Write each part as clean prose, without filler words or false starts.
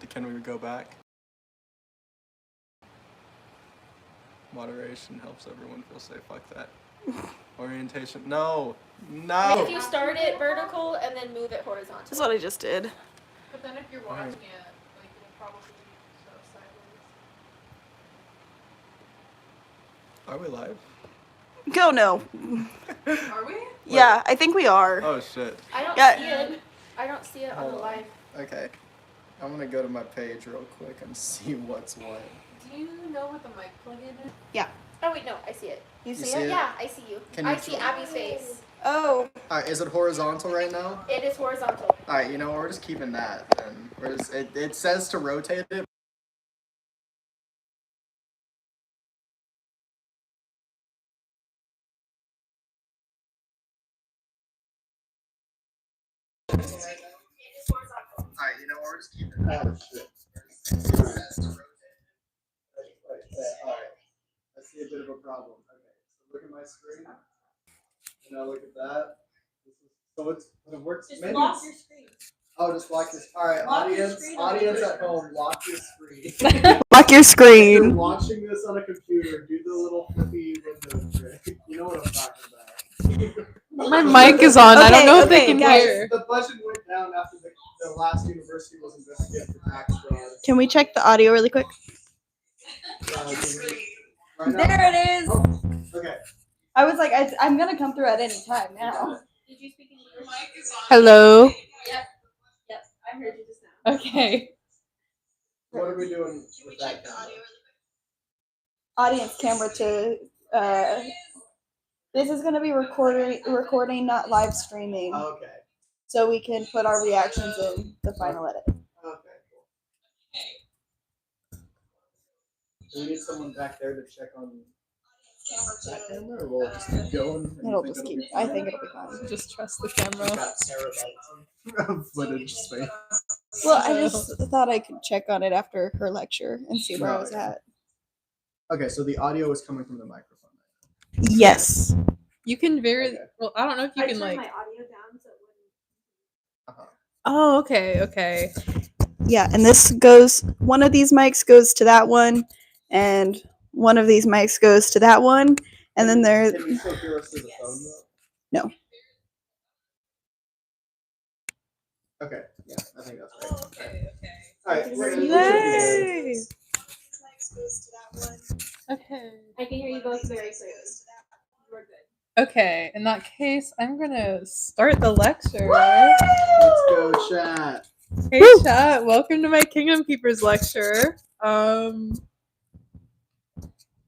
Can we go back? Moderation helps everyone feel safe like that. Orientation. No. If you start it vertical and then move it horizontal. That's what I just did. But then if you're watching it, like it'll probably show sideways. Are we live? Go no. Are we? Yeah, I think we are. Oh shit. I don't see it. I don't see it on the live. Okay. I'm gonna go to my page real quick and see what's what. Do you know what the mic plug-in is? Yeah. Oh wait, no, I see it. You see it? Yeah, I see you. I see Abby's face. Oh. Alright, is it horizontal right now? It is horizontal. Alright, you know, we're just keeping that then. It says to rotate it. Alright, you know, we're just keeping that. Oh shit. It says to rotate it. Alright. I see a bit of a problem. Okay, so look at my screen. And now look at that. So it works. Just lock your screen. Oh, just lock your. All right, audience at home, lock your screen. Lock your If screen. you're watching this on a computer, do the little flippy window trick. You know what I'm talking about. My mic is on. I don't know if they can hear. The budget went down after the last university was investigated for tax fraud. Can we check the audio really quick? Right There it is. Oh, okay. I was like, I'm gonna come through at any time now. Did you speak English? Hello. Yep, I heard you just now. Okay. What are we doing with that? Audience camera to. This is gonna be recording, not live streaming. Okay. So we can put our reactions in the final edit. Okay. Cool. Do we need someone back there to check on that camera, or we'll just keep going? It'll just keep. I think it'll be fine. Just trust the We've camera. got terabytes of footage space. Well, I just thought I could check on it after her lecture and see where I was at. Okay, so the audio is coming from the microphone. Yes. You can well, I don't know if you can like. my audio down so it wouldn't. Oh, okay, okay. Yeah, and one of these mics goes to that one, and one of these mics goes to that one, and then there's. Can you still hear us through the phone though? No. Okay, yeah, I think that's right. Okay. Alright, Yay! Okay. I can hear you both very clearly. We're good. Okay. In that case, I'm gonna start the lecture. Let's go, chat. Hey, chat. Welcome to my Kingdom Keepers lecture. I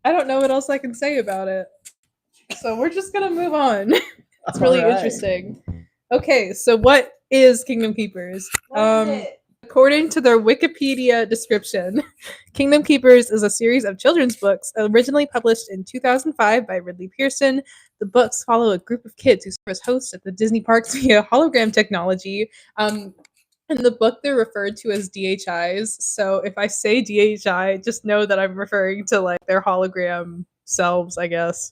don't know what else I can say about it. So we're just gonna move on. It's really interesting. Okay, so what is Kingdom Keepers? What is it? According to their Wikipedia description, Kingdom Keepers is a series of children's books originally published in 2005 by Ridley Pearson. The books follow a group of kids who serve as hosts at the Disney parks via hologram technology. In the book, they're referred to as DHIs. So if I say DHI, just know that I'm referring to like their hologram selves, I guess.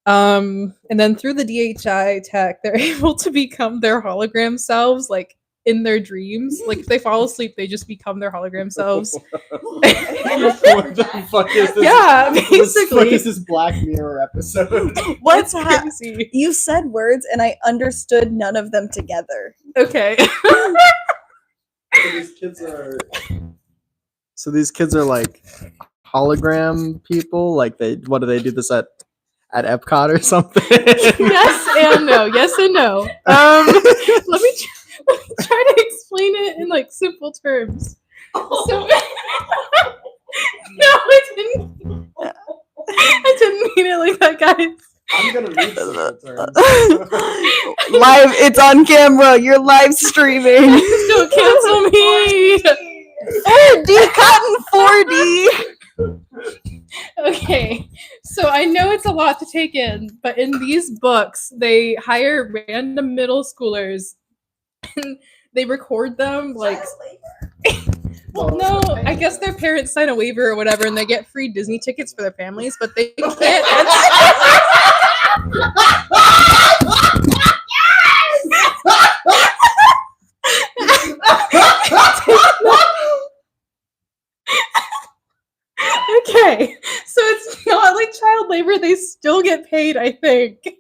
And then through the DHI tech, they're able to become their hologram selves, like in their dreams. Like if they fall asleep, they just become their hologram selves. What the fuck is this? Yeah, What basically. is this Black Mirror episode? What's Crazy. You said words and I understood none of them together. Okay. So these kids are like hologram people. Like what do they do this at Epcot or something? Yes and no. Yes and no. Let me try to explain it in like simple terms. So, no, I didn't mean it like that, guys. I'm gonna read simple terms. Live, it's on camera. You're live streaming. Don't cancel me. 4D, cotton 4D. Okay, so I know it's a lot to take in, but in these books, they hire random middle schoolers and they record them like. Well, no, I guess their parents sign a waiver or whatever, and they get free Disney tickets for their families, but they can't. Okay, so it's not like child labor. They still get paid, I think. They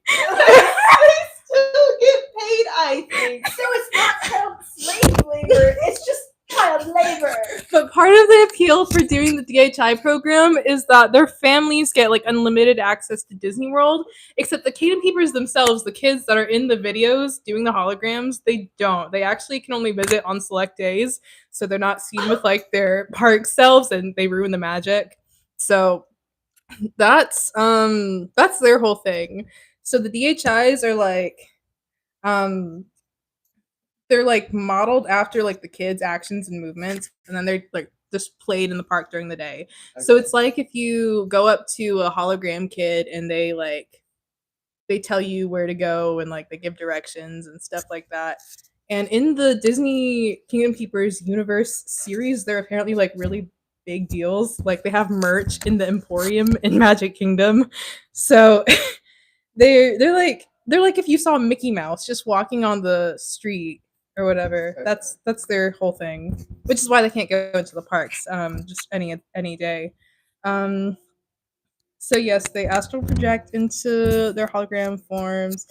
still get paid, I think. So it's not child slave labor. It's just child labor. But part of the appeal for doing the DHI program is that their families get like unlimited access to Disney World, except the Kingdom Keepers themselves, the kids that are in the videos doing the holograms, they don't. They actually can only visit on select days, so they're not seen with like their park selves, and they ruin the magic. So that's their whole thing. So the DHIs are like they're like modeled after like the kids' actions and movements, and then they're like just played in the park during the day. So it's like if you go up to a hologram kid and they tell you where to go and like they give directions and stuff like that. And in the Disney Kingdom Keepers universe series, they're apparently like really big deals. Like they have merch in the Emporium in Magic Kingdom. So they're like if you saw Mickey Mouse just walking on the street or whatever. That's their whole thing, which is why they can't go into the parks just any day. So yes, they astral project into their hologram forms,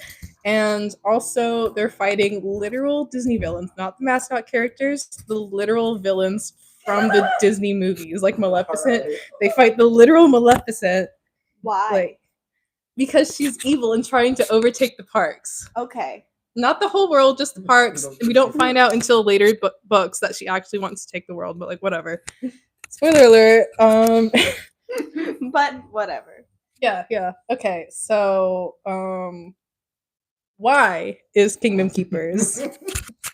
and also they're fighting literal Disney villains, not the mascot characters, the literal villains from the Disney movies, like Maleficent. Alright. They fight the literal Maleficent, Why? like because she's evil and trying to overtake the parks. Okay. Not the whole world, just the parks. We don't find out until later books that she actually wants to take the world, but like whatever. Spoiler alert. But whatever. Yeah. Okay, so why is Kingdom Keepers?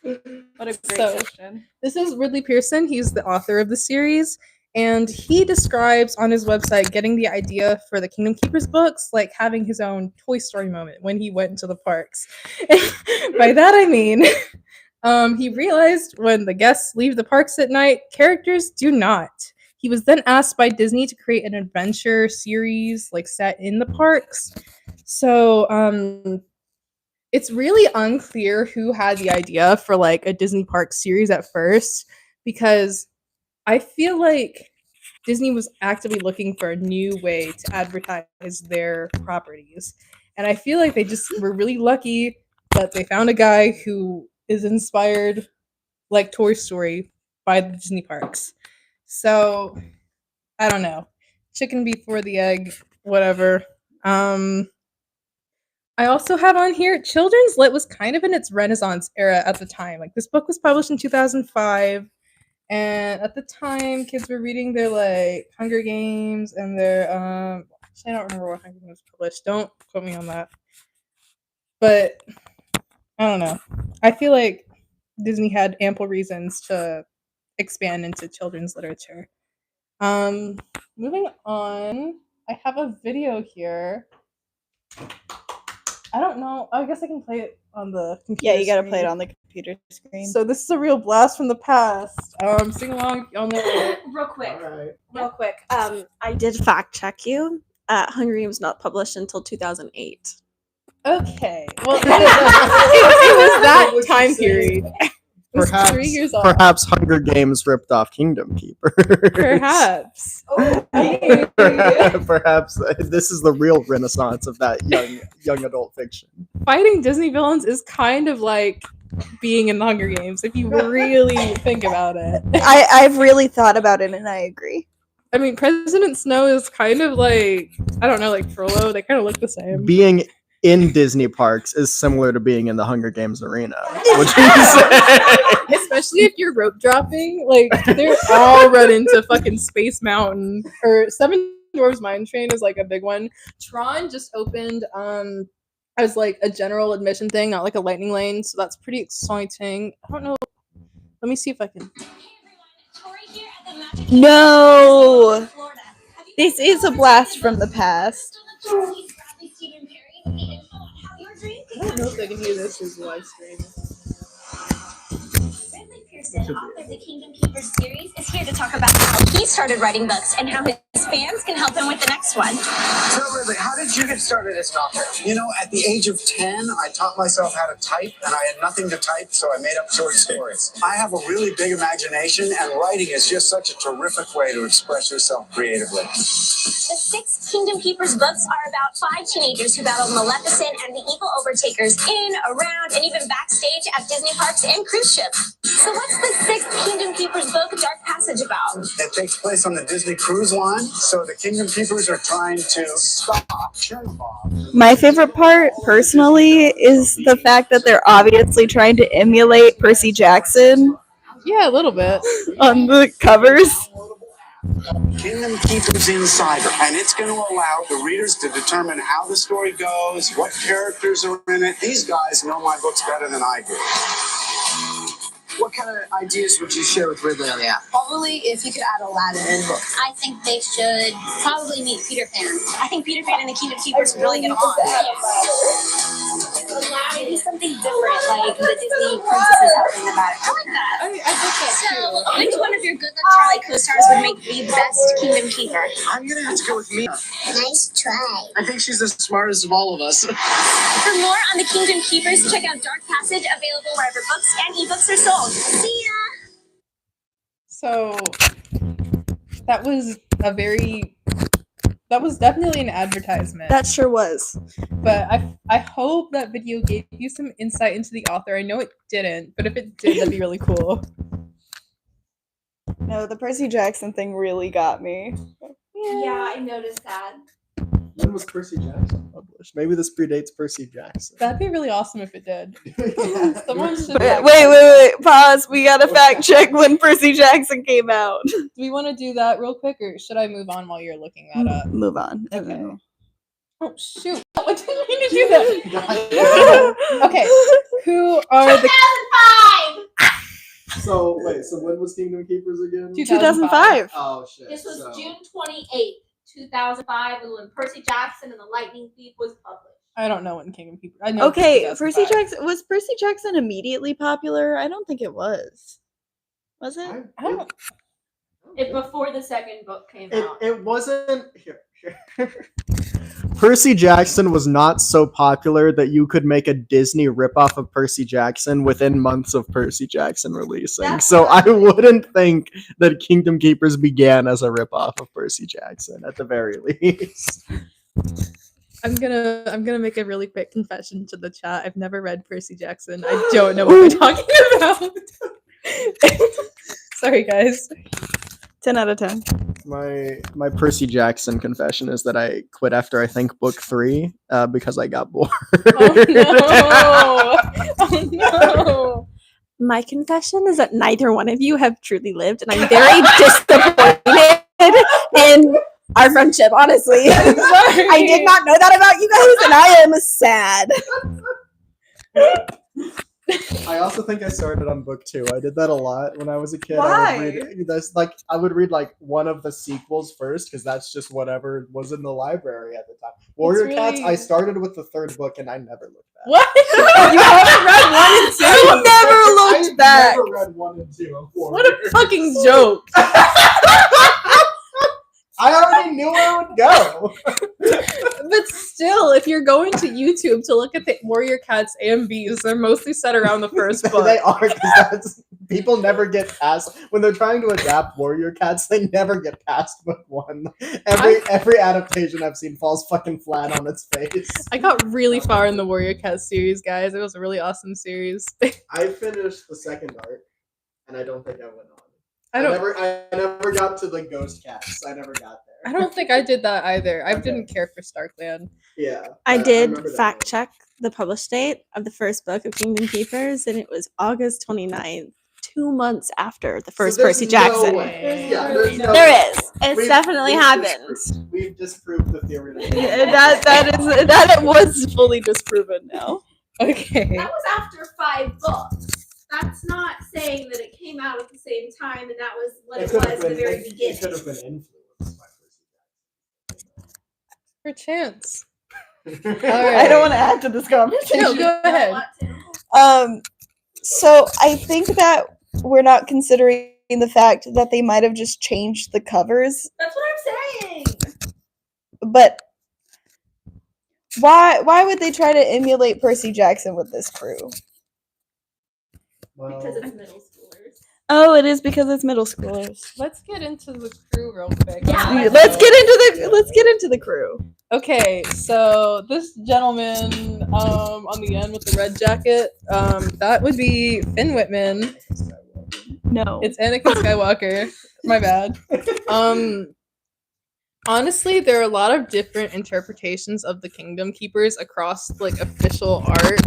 What a great So- question. This is Ridley Pearson. He's the author of the series, and he describes on his website getting the idea for the Kingdom Keepers books like having his own Toy Story moment when he went into the parks. By that I mean, he realized when the guests leave the parks at night, characters do not. He was then asked by Disney to create an adventure series like set in the parks. So it's really unclear who had the idea for like a Disney park series at first, because I feel like Disney was actively looking for a new way to advertise their properties. And I feel like they just were really lucky that they found a guy who is inspired like Toy Story by the Disney parks. So I don't know. Chicken before the egg, whatever. I also have on here children's lit was kind of in its renaissance era at the time. Like this book was published in 2005, and at the time kids were reading their like Hunger Games and their actually I don't remember what Hunger Games was published. Don't quote me on that. But I don't know. I feel like Disney had ample reasons to expand into children's literature. Moving on, I have a video here. I don't know. I guess I can play it on the computer. Yeah, you gotta play it screen. on the computer screen. So this is a real blast from the past. Sing along, y'all know it. Real quick. Alright. Real quick. I did fact check you. Hunger Games not published until 2008. Okay. Well, it was that What you time say. period. It was 3 years off. Perhaps Hunger Games ripped off Kingdom Keepers. Perhaps. Perhaps this is the real renaissance of that young adult fiction. Fighting Disney villains is kind of like being in the Hunger Games if you really think about it. I've really thought about it and I agree. I mean, President Snow is kind of like, I don't know, like Frollo. They kind of look the same. Being in Disney parks is similar to being in the Hunger Games arena. Would you say? Especially if you're rope dropping, like they're all run into fucking Space Mountain, or Seven Dwarfs Mine Train is like a big one. Tron just opened as like a general admission thing, not like a lightning lane, so that's pretty exciting. I don't know. Let me see if I can. No! This is a blast from the past. I don't know if they can hear this as live stream. Pearson, author of the Kingdom Keepers series, is here to talk about how he started writing books and how his fans can help him with the next one. So, Ridley, how did you get started as an author? You know, at the age of 10, I taught myself how to type, and I had nothing to type, so I made up short stories. I have a really big imagination, and writing is just such a terrific way to express yourself creatively. The 6 Kingdom Keepers books are about 5 teenagers who battle Maleficent and the evil overtakers in, around, and even backstage at Disney parks and cruise ships. So what's the 6th Kingdom Keepers book, Dark Passage, about? It takes place on the Disney Cruise Line, so the Kingdom Keepers are trying to stop Cherry Bomb. My favorite part, personally, is the fact that they're obviously trying to emulate Percy Jackson Yeah, a little bit. on the covers. Kingdom Keepers Insider, and it's going to allow the readers to determine how the story goes, what characters are in it. These guys know my books better than I do. What kind of ideas would you share with Ridley on the app? Probably if you could add Aladdin in books. I think they should probably meet Peter Pan. I think Peter Pan and the Kingdom Keepers would really get along. Maybe something different, like the Disney princesses helping them out. I like that. I think that So, which one of your Good Luck Charlie co-stars would make the best Kingdom Keeper? I'm going to have to go with Mia. Nice try. I think she's the smartest of all of us. For more on the Kingdom Keepers, check out Dark Passage, available wherever books and ebooks are sold. See ya! So that was definitely an advertisement. That sure was. But I hope that video gave you some insight into the author. I know it didn't, but if it did, that'd be really cool. No, the Percy Jackson thing really got me. Yeah, I noticed that. When was Percy Jackson published? Maybe this predates Percy Jackson. That'd be really awesome if it did. Someone should Wait, pause. We gotta fact check when Percy Jackson came out. Do we want to do that real quick, or should I move on while you're looking that up? Move on. Okay. Oh shoot! I didn't mean to do that. Okay, who are the 2005! So when was Kingdom Keepers again? 2005. Oh shit. This was June 28th, 2005, was when Percy Jackson and the Lightning Thief was published. I don't know when Kingdom Keeper. I know. Okay, it's Percy 2005. Jackson was Percy Jackson immediately popular? I don't think it was. Was it? I don't. It before the second book came out. It wasn't here. Percy Jackson was not so popular that you could make a Disney ripoff of Percy Jackson within months of Percy Jackson releasing. That's So right. I wouldn't think that Kingdom Keepers began as a ripoff of Percy Jackson at the very least. I'm gonna make a really quick confession to the chat. I've never read Percy Jackson. I don't know what we're talking about. Sorry, guys. 10 out of 10. My Percy Jackson confession is that I quit after I think book 3 because I got bored. Oh no! Oh no! My confession is that neither one of you have truly lived, and I'm very disappointed in our friendship, honestly. I'm sorry. I did not know that about you guys, and I am sad. I also think I started on book 2. I did that a lot when I was a kid. Why? I would read like one of the sequels first because that's just whatever was in the library at the time. Warrior Cats. really- I started with the 3rd book and I never looked back. What? You haven't read 1 and 2? You never looked I back. never read 1 and 2 of What a Warrior. fucking joke! I already knew where I would go. But still, if you're going to YouTube to look at the Warrior Cats AMVs, they're mostly set around the first book. They are because people never get past when they're trying to adapt Warrior Cats. They never get past book 1. Every adaptation I've seen falls fucking flat on its face. I got really far in the Warrior Cats series, guys. It was a really awesome series. I finished the 2nd arc, and I don't think I went on. I never got to the Ghost Cats. I never got there. I don't think I did that either. I didn't care for Starkland. Yeah. I did remember that fact one. check the published date of the first book of Kingdom Keepers, and it was August 29th, 2 months after the first So there's Percy no Jackson. way. Yeah, there's no There way. is. It's We've- definitely we've happened. We've disproved the theory. That it was fully disproven now. Okay. That was after 5 books. That's not saying that it came out at the same time and that was what it was at the very It beginning. could have been influenced by For chance. Percy All Jackson. right. I don't want to add to this conversation. No, go ahead. So I think that we're not considering the fact that they might have just changed the covers. That's what I'm saying. But why would they try to emulate Percy Jackson with this crew? Well, Because it's middle schoolers. Oh, it is because it's middle schoolers. Let's get into the crew real quick. Yeah, Let's get into the crew. Okay, so this gentleman on the end with the red jacket, that would be Finn Whitman. No. It's Anakin Skywalker. My bad. Honestly, there are a lot of different interpretations of the Kingdom Keepers across like official art.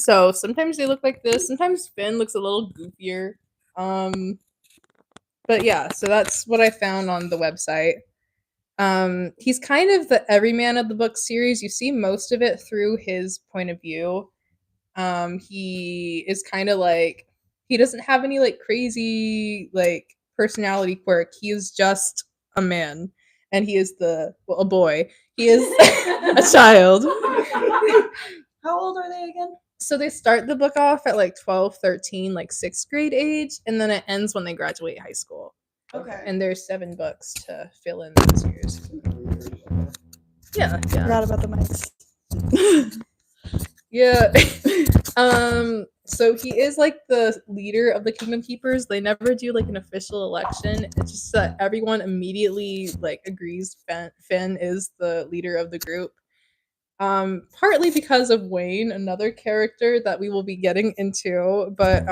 So sometimes they look like this. Sometimes Finn looks a little goofier. But yeah, so that's what I found on the website. He's kind of the everyman of the book series. You see most of it through his point of view. He is kind of like, he doesn't have any like crazy like personality quirk. He is just a man, and he is a boy. He is a child. How old are they again? So they start the book off at like 12, 13, like 6th grade age, and then it ends when they graduate high school. Okay. And there's 7 books to fill in those years. Yeah. Forgot about the mics. Yeah. So he is like the leader of the Kingdom Keepers. They never do like an official election. It's just that everyone immediately like agrees Finn is the leader of the group. Partly because of Wayne, another character that we will be getting into, but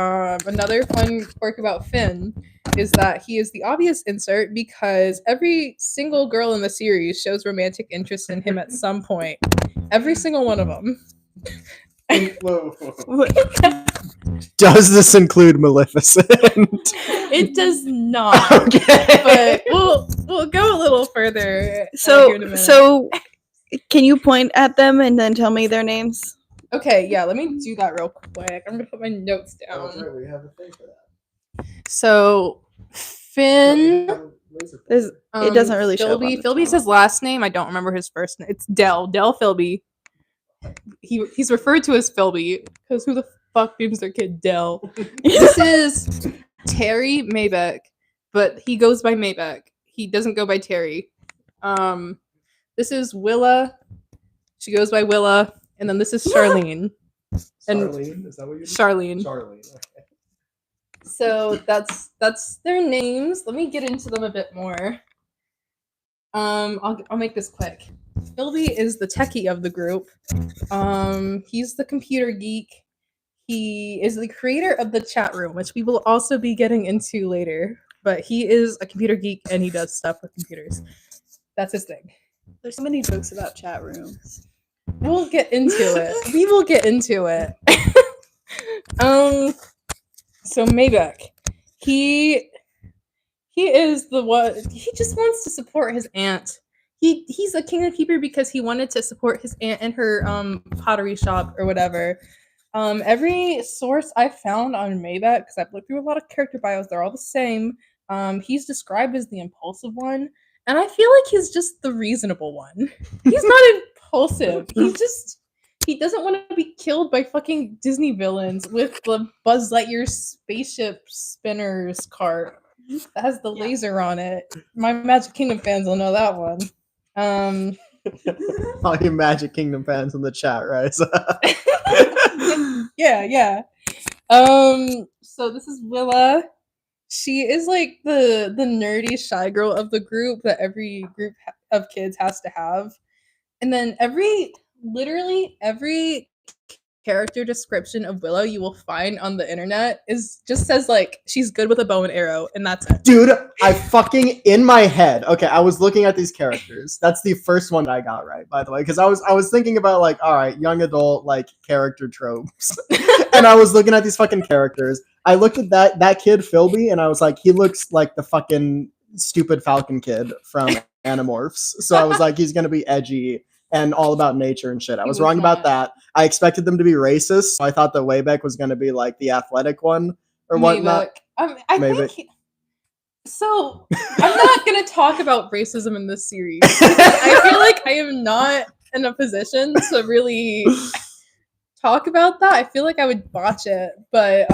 another fun quirk about Finn is that he is the obvious insert because every single girl in the series shows romantic interest in him at some point. Every single one of them. whoa. Does this include Maleficent? It does not. Okay. But we'll go a little further. Here in a So minute. can you point at them and then tell me their names? Okay, yeah, let me do that real quick. I'm gonna put my notes Oh, that's down. right, we have a thing for that. So Finn. There's- it doesn't really show up on Philby. this Philby's his last name. I don't remember his first name. It's Del Philby. He's referred to as Philby because who the fuck names their kid Del? This is Terry Maybeck, but he goes by Maybeck. He doesn't go by Terry. This is Willa. She goes by Willa, and then this is Charlene. And Charlene, is that what you're Charlene. Charlene, okay. So that's their names. Let me get into them a bit more. I'll make this quick. Philby is the techie of the group. He's the computer geek. He is the creator of the chat room, which we will also be getting into later. But he is a computer geek and he does stuff with computers. That's his thing. There's so many jokes about chat rooms. We'll get into it. We will get into it. So Maybeck, he is the one. He just wants to support his aunt. He's a Kingdom Keeper because he wanted to support his aunt and her pottery shop or whatever. Every source I found on Maybeck, because I've looked through a lot of character bios, they're all the same. He's described as the impulsive one, and I feel like he's just the reasonable one. He's not impulsive. He doesn't want to be killed by fucking Disney villains with the Buzz Lightyear spaceship spinners cart that has the laser on it. My Magic Kingdom fans will know that one. All you Magic Kingdom fans in the chat, right? Yeah. So this is Willa. She is like the nerdy shy girl of the group that every group of kids has to have. And then literally every character description of Willow you will find on the internet just says like she's good with a bow and arrow, and that's it. Dude, I fucking in my head. Okay, I was looking at these characters. That's the first one that I got right, by the way, because I was thinking about like, all right, young adult like character tropes, and I was looking at these fucking characters. I looked at that kid Philby, and I was like, he looks like the fucking stupid Falcon kid from Animorphs. So I was like, he's gonna be edgy and all about nature and shit. I was wrong about that. I expected them to be racist. So I thought that Wayback was going to be like the athletic one or whatnot. I think so. I'm not going to talk about racism in this series. I feel like I am not in a position to really talk about that. I feel like I would botch it, but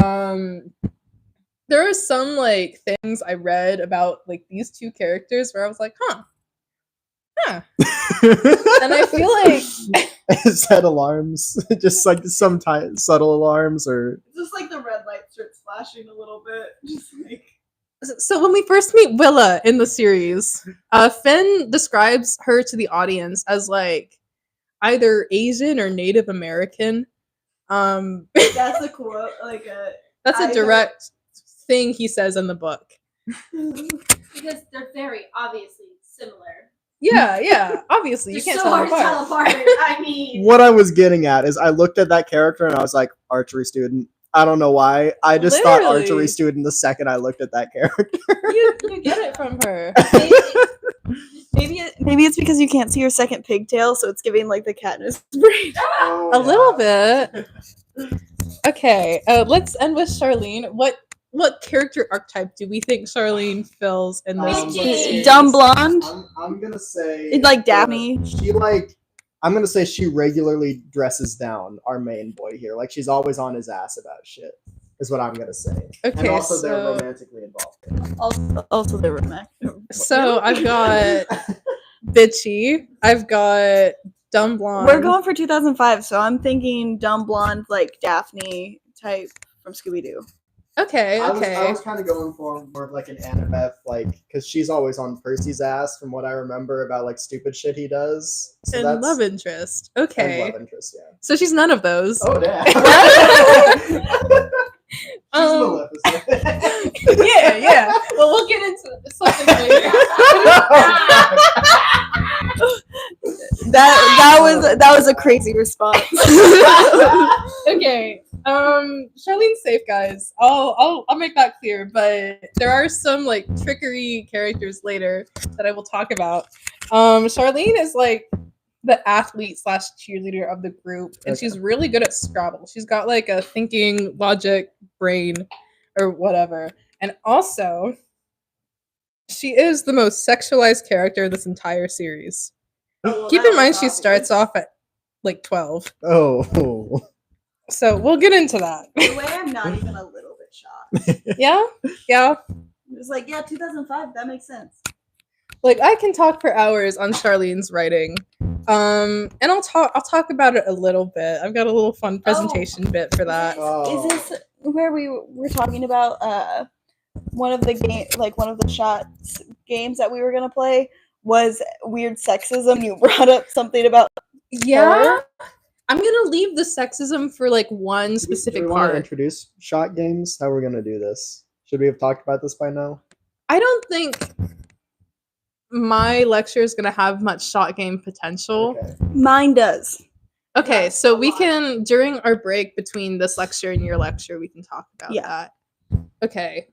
there are some like things I read about like these two characters where I was like, huh. And I feel like set alarms, just like some subtle alarms, or Just like the red light starts flashing a little bit. Just like so when we first meet Willa in the series, Finn describes her to the audience as like either Asian or Native American. that's a quote, like a That's a I direct thing he says in the book. Because they're very obviously similar. Yeah, obviously you They're can't so tell them hard to apart. tell apart. I mean, what I was getting at is I looked at that character and I was like, archery student. I don't know why. I just thought Literally. archery student the second I looked at that character. You get it from her. Maybe it's because you can't see her second pigtail, so it's giving like the Katniss brain. A little bit. Okay, let's end with Charlene. What character archetype do we think Charlene fills in this Bitchy. series? Dumb blonde, I'm gonna say like Daphne. I'm gonna say she regularly dresses down our main boy here. Like she's always on his ass about shit. Is what I'm gonna say. And Okay, also they're so romantically involved. Also the romantic. I've got bitchy. I've got dumb blonde. We're going for 2005, so I'm thinking dumb blonde, like Daphne type from Scooby Doo. Okay. I was kind of going for more of like an Annabeth, like because she's always on Percy's ass from what I remember about like stupid shit he does. So And that's love interest. and Okay. love interest, yeah. So she's none of those. Oh damn. Yeah. Well, we'll get into something later. That was a crazy response. Okay. Charlene's safe, guys. I'll make that clear. But there are some like trickery characters later that I will talk about. Charlene is like the athlete / cheerleader of the group, and she's really good at Scrabble. She's got like a thinking logic brain or whatever. And also, she is the most sexualized character of this entire series. Keep in mind she starts off at like 12. Oh. So we'll get into that. The way I'm not even a little bit shocked. Yeah. It's like, yeah, 2005, that makes sense. Like I can talk for hours on Charlene's writing. And I'll talk about it a little bit. I've got a little fun presentation bit for that. Oh. Is this where we were talking about one of the shots games that we were gonna play was weird sexism? You brought up something about Yeah. I'm gonna leave the sexism for like one specific Do we want to part. introduce shot games? How we're gonna do this? Should we have talked about this by now? I don't think my lecture is gonna have much shot game potential. Okay. mine does. Okay, Yeah, so a we lot. can during our break between this lecture and your lecture, we can talk about Yeah. that. Okay.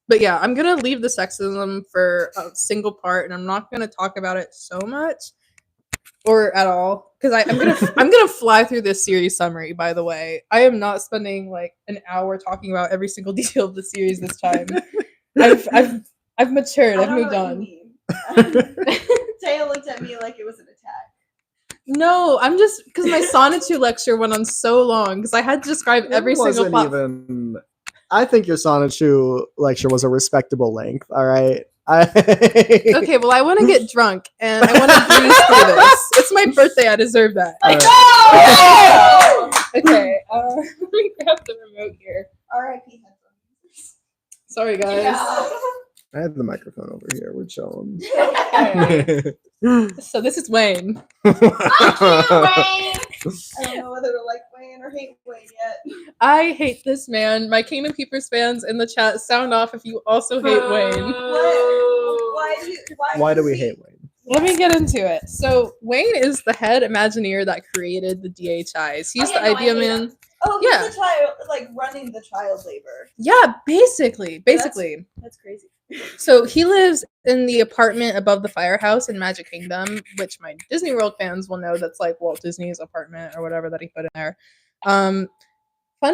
But yeah, I'm gonna leave the sexism for a single part, and I'm not gonna talk about it so much or at all because I'm gonna fly through this series summary. By the way, I am not spending like an hour talking about every single detail of the series this time. I've matured. I've moved on. Taya looked at me like it was an attack. No, I'm just because my Sonnet lecture went on so long because I had to describe every single plot. I think your Sonnet 2 lecture was a respectable length. All right. Okay, well, I want to get drunk and I want to breeze through this. It's my birthday. I deserve that. Okay, let me grab the remote here. R.I.P. headphones. Sorry, guys. I have the microphone over here. We're chilling. So this is Wayne. I don't know whether to like Wayne or hate Wayne yet. I hate this man. My Kingdom Keepers fans in the chat, sound off if you also hate Wayne. Why do we hate Wayne? Let me get into it. So Wayne is the head Imagineer that created the DHIs. He's the idea man. Oh, Yeah. he's the child, like running the child labor. Yeah, basically. That's crazy. So he lives in the apartment above the firehouse in Magic Kingdom, which my Disney World fans will know that's like Walt Disney's apartment or whatever that he put in there. Fun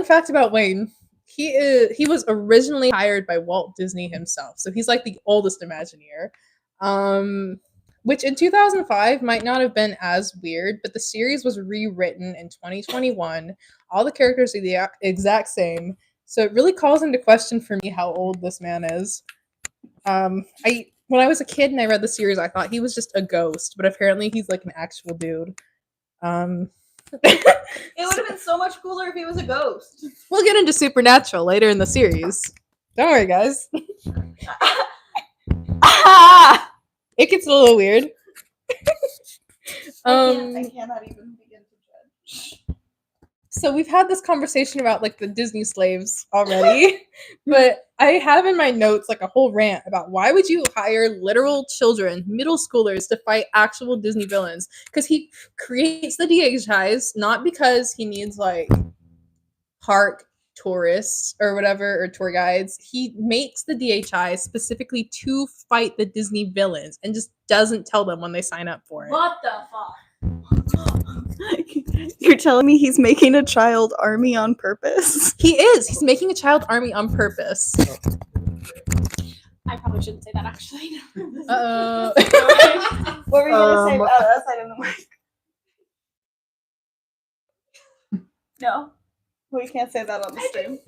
fact about Wayne, he was originally hired by Walt Disney himself. So he's like the oldest Imagineer. Which in 2005 might not have been as weird, but the series was rewritten in 2021. All the characters are the exact same. So it really calls into question for me how old this man is. When I was a kid and I read the series, I thought he was just a ghost, but apparently he's like an actual dude. It would have been so much cooler if he was a ghost. We'll get into Supernatural later in the series. Don't worry, guys. It gets a little weird. I cannot even begin to judge. So we've had this conversation about like the Disney slaves already, but I have in my notes like a whole rant about why would you hire literal children, middle schoolers, to fight actual Disney villains? Because he creates the DHIs not because he needs like park tourists or whatever or tour guides. He makes the DHI specifically to fight the Disney villains and just doesn't tell them when they sign up for it. What the fuck? You're telling me he's making a child army on purpose? He is. He's making a child army on purpose. I probably shouldn't say that actually. Uh-oh. What were you gonna say? Oh, that's I don't know. No. We can't say that on the stream.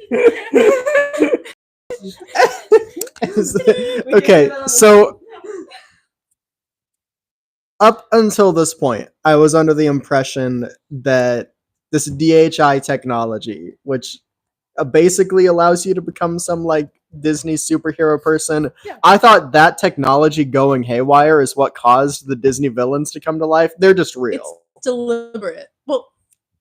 Okay, so up until this point, I was under the impression that this DHI technology, which basically allows you to become some like Disney superhero person, Yeah. I thought that technology going haywire is what caused the Disney villains to come to life. They're just real. It's deliberate.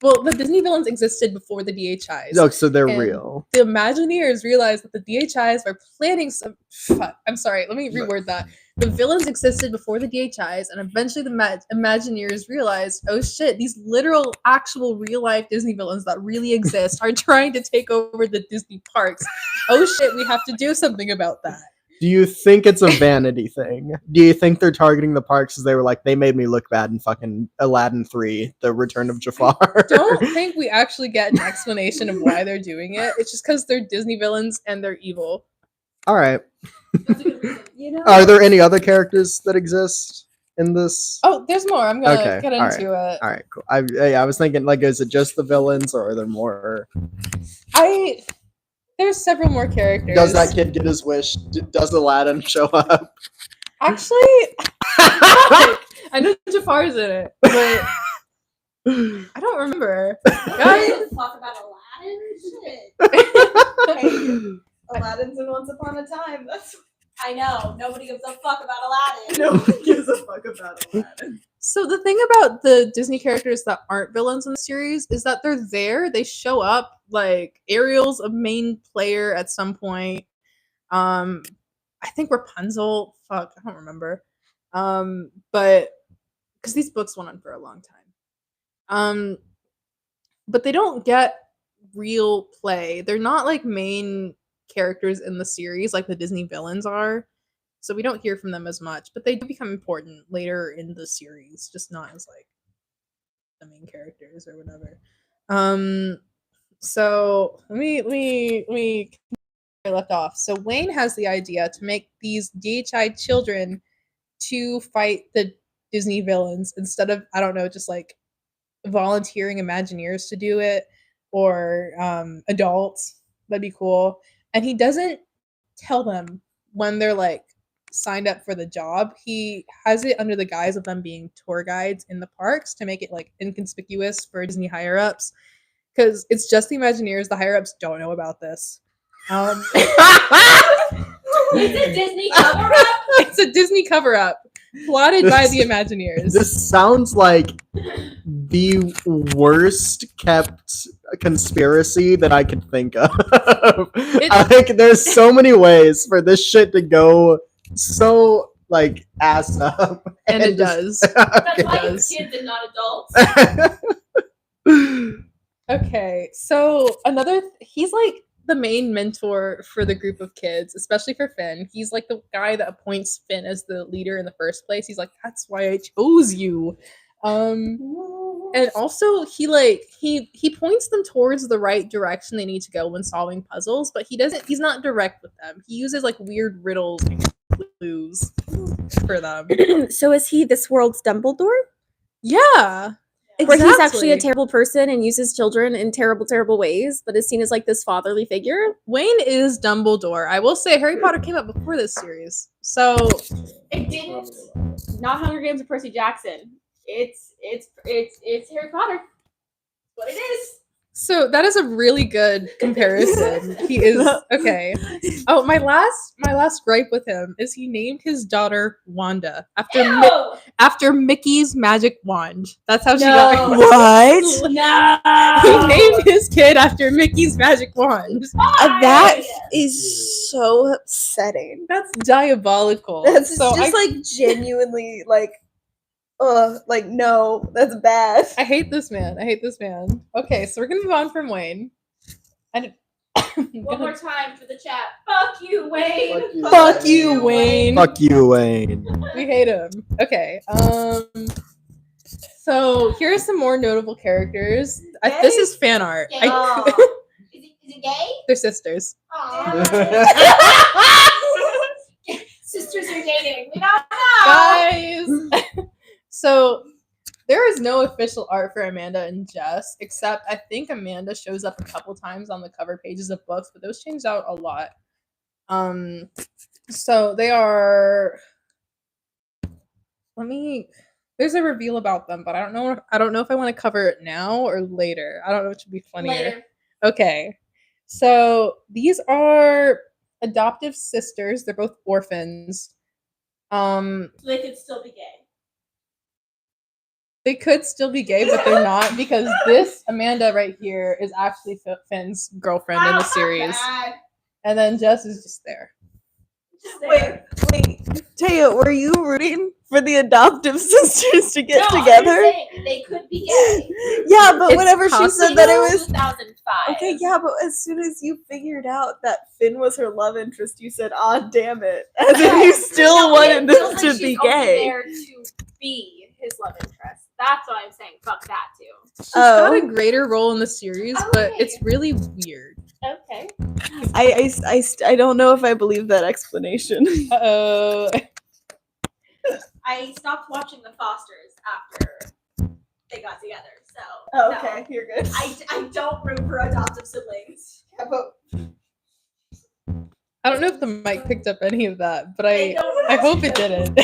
Well, the Disney villains existed before the DHIs. Oh, so they're and real. The Imagineers realized that the DHIs were planning some. Fuck, I'm sorry. Let me reword that. The villains existed before the DHIs, and eventually the Imagineers realized, oh shit, these literal, actual, real-life Disney villains that really exist are trying to take over the Disney parks. Oh shit, we have to do something about that. Do you think it's a vanity thing? Do you think they're targeting the parks because they were like, they made me look bad in fucking Aladdin 3, The Return of Jafar? Don't think we actually get an explanation of why they're doing it. It's just because they're Disney villains and they're evil. All right. That's a good reason. You know, Are there any other characters that exist in this? Oh, there's more. I'm gonna Okay, get all into it. All right, cool. I was thinking, like, is it just the villains or are there more? There's several more characters. Does that kid get his wish? Does Aladdin show up? Actually, I know Jafar's in it, but I don't remember. Guys, Talk about Aladdin? Shit. Aladdin's in Once Upon a Time. That's I know. Nobody gives a fuck about Aladdin. no one gives a fuck about Aladdin. so the thing about the Disney characters that aren't villains in the series is that they're there. They show up. Like Ariel's a main player at some point. I think Rapunzel. Fuck, I don't remember. But because these books went on for a long time. But they don't get real play. They're not like main characters in the series like the Disney villains are. So we don't hear from them as much, but they do become important later in the series, just not as like the main characters or whatever. So let me where I left off. So Wayne has the idea to make these DHI children to fight the Disney villains instead of, I don't know, just like volunteering Imagineers to do it or adults. That'd be cool. And he doesn't tell them when they're like signed up for the job. He has it under the guise of them being tour guides in the parks to make it like inconspicuous for Disney higher ups. Because it's just the Imagineers. The higher ups don't know about this. It's a Disney cover up. It's a Disney cover up plotted by the Imagineers. This sounds like the worst kept conspiracy that I could think of. Like, there's so many ways for this shit to go so like ass up, and it does. That's It why does. it's kids and not adults. Okay, so he's like the main mentor for the group of kids, especially for Finn. He's like the guy that appoints Finn as the leader in the first place. He's like, that's why I chose you. And also he points them towards the right direction they need to go when solving puzzles, but he's not direct with them. He uses like weird riddles and clues for them. So is he this world's Dumbledore? Yeah. Where he's actually a terrible person and uses children in terrible, terrible ways, but is seen as like this fatherly figure. Wayne is Dumbledore. I will say Harry Potter came out before this series. So It didn't. Not Hunger Games of Percy Jackson. It's Harry Potter. What it is. So that is a really good comparison. He is okay. Oh, my last gripe with him is he named his daughter Wanda after Mickey's magic wand. That's how she got. What? No. He named his kid after Mickey's magic wand. That is so upsetting. That's diabolical. That's so just like genuinely like, like no, that's bad. I hate this man. Okay, so we're gonna move on from Wayne. One more time for the chat. Fuck you, Wayne. Fuck you, Wayne. Fuck you, Wayne. We hate him. Okay. So here are some more notable characters. This is fan art. Gay? Is it gay? They're sisters. Sisters are dating. We don't know. Guys. So there is no official art for Amanda and Jess, except I think Amanda shows up a couple times on the cover pages of books, but those changed out a lot. So they are. There's a reveal about them, but I don't know if I want to cover it now or later. I don't know which would be funnier. Later. Okay. So these are adoptive sisters. They're both orphans. So they could still be gay. They could still be gay, but they're not, because this Amanda right here is actually Finn's girlfriend in the series. And then Jess is just there. Wait, Taya, were you rooting for the adoptive sisters to get together? They could be gay. Yeah, but It's whenever she said that it was 2005. okay, yeah, but as soon as you figured out that Finn was her love interest, you said, "Ah, damn it!" As if you still wanted it feels them like to be she's only gay. there to be his love interest. That's why I'm saying fuck that too. She's got a greater role in the series, but it's really weird. Okay. I don't know if I believe that explanation. Uh-oh. I stopped watching The Fosters after they got together, so. Oh, okay, no. you're good. I don't root for adoptive siblings. Yeah, but I don't know if the mic picked up any of that, but I hope it didn't.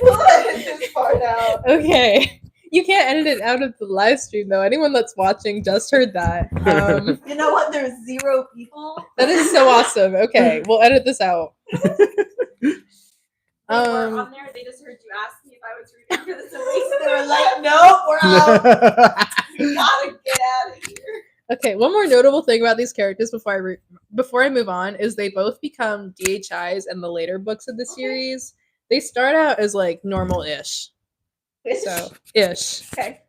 we'll edit this part out. Okay. You can't edit it out of the live stream, though. Anyone that's watching just heard that. You know what? There's 0 people. That is so awesome. Okay, we'll edit this out. On there, they just heard you ask me if I was rooting for the siblings. They were like, "Nope, we're out. You gotta get out of here." Okay, one more notable thing about these characters before I move on is they both become DHIs in the later books of the series. They start out as like normal-ish. So ish. Okay.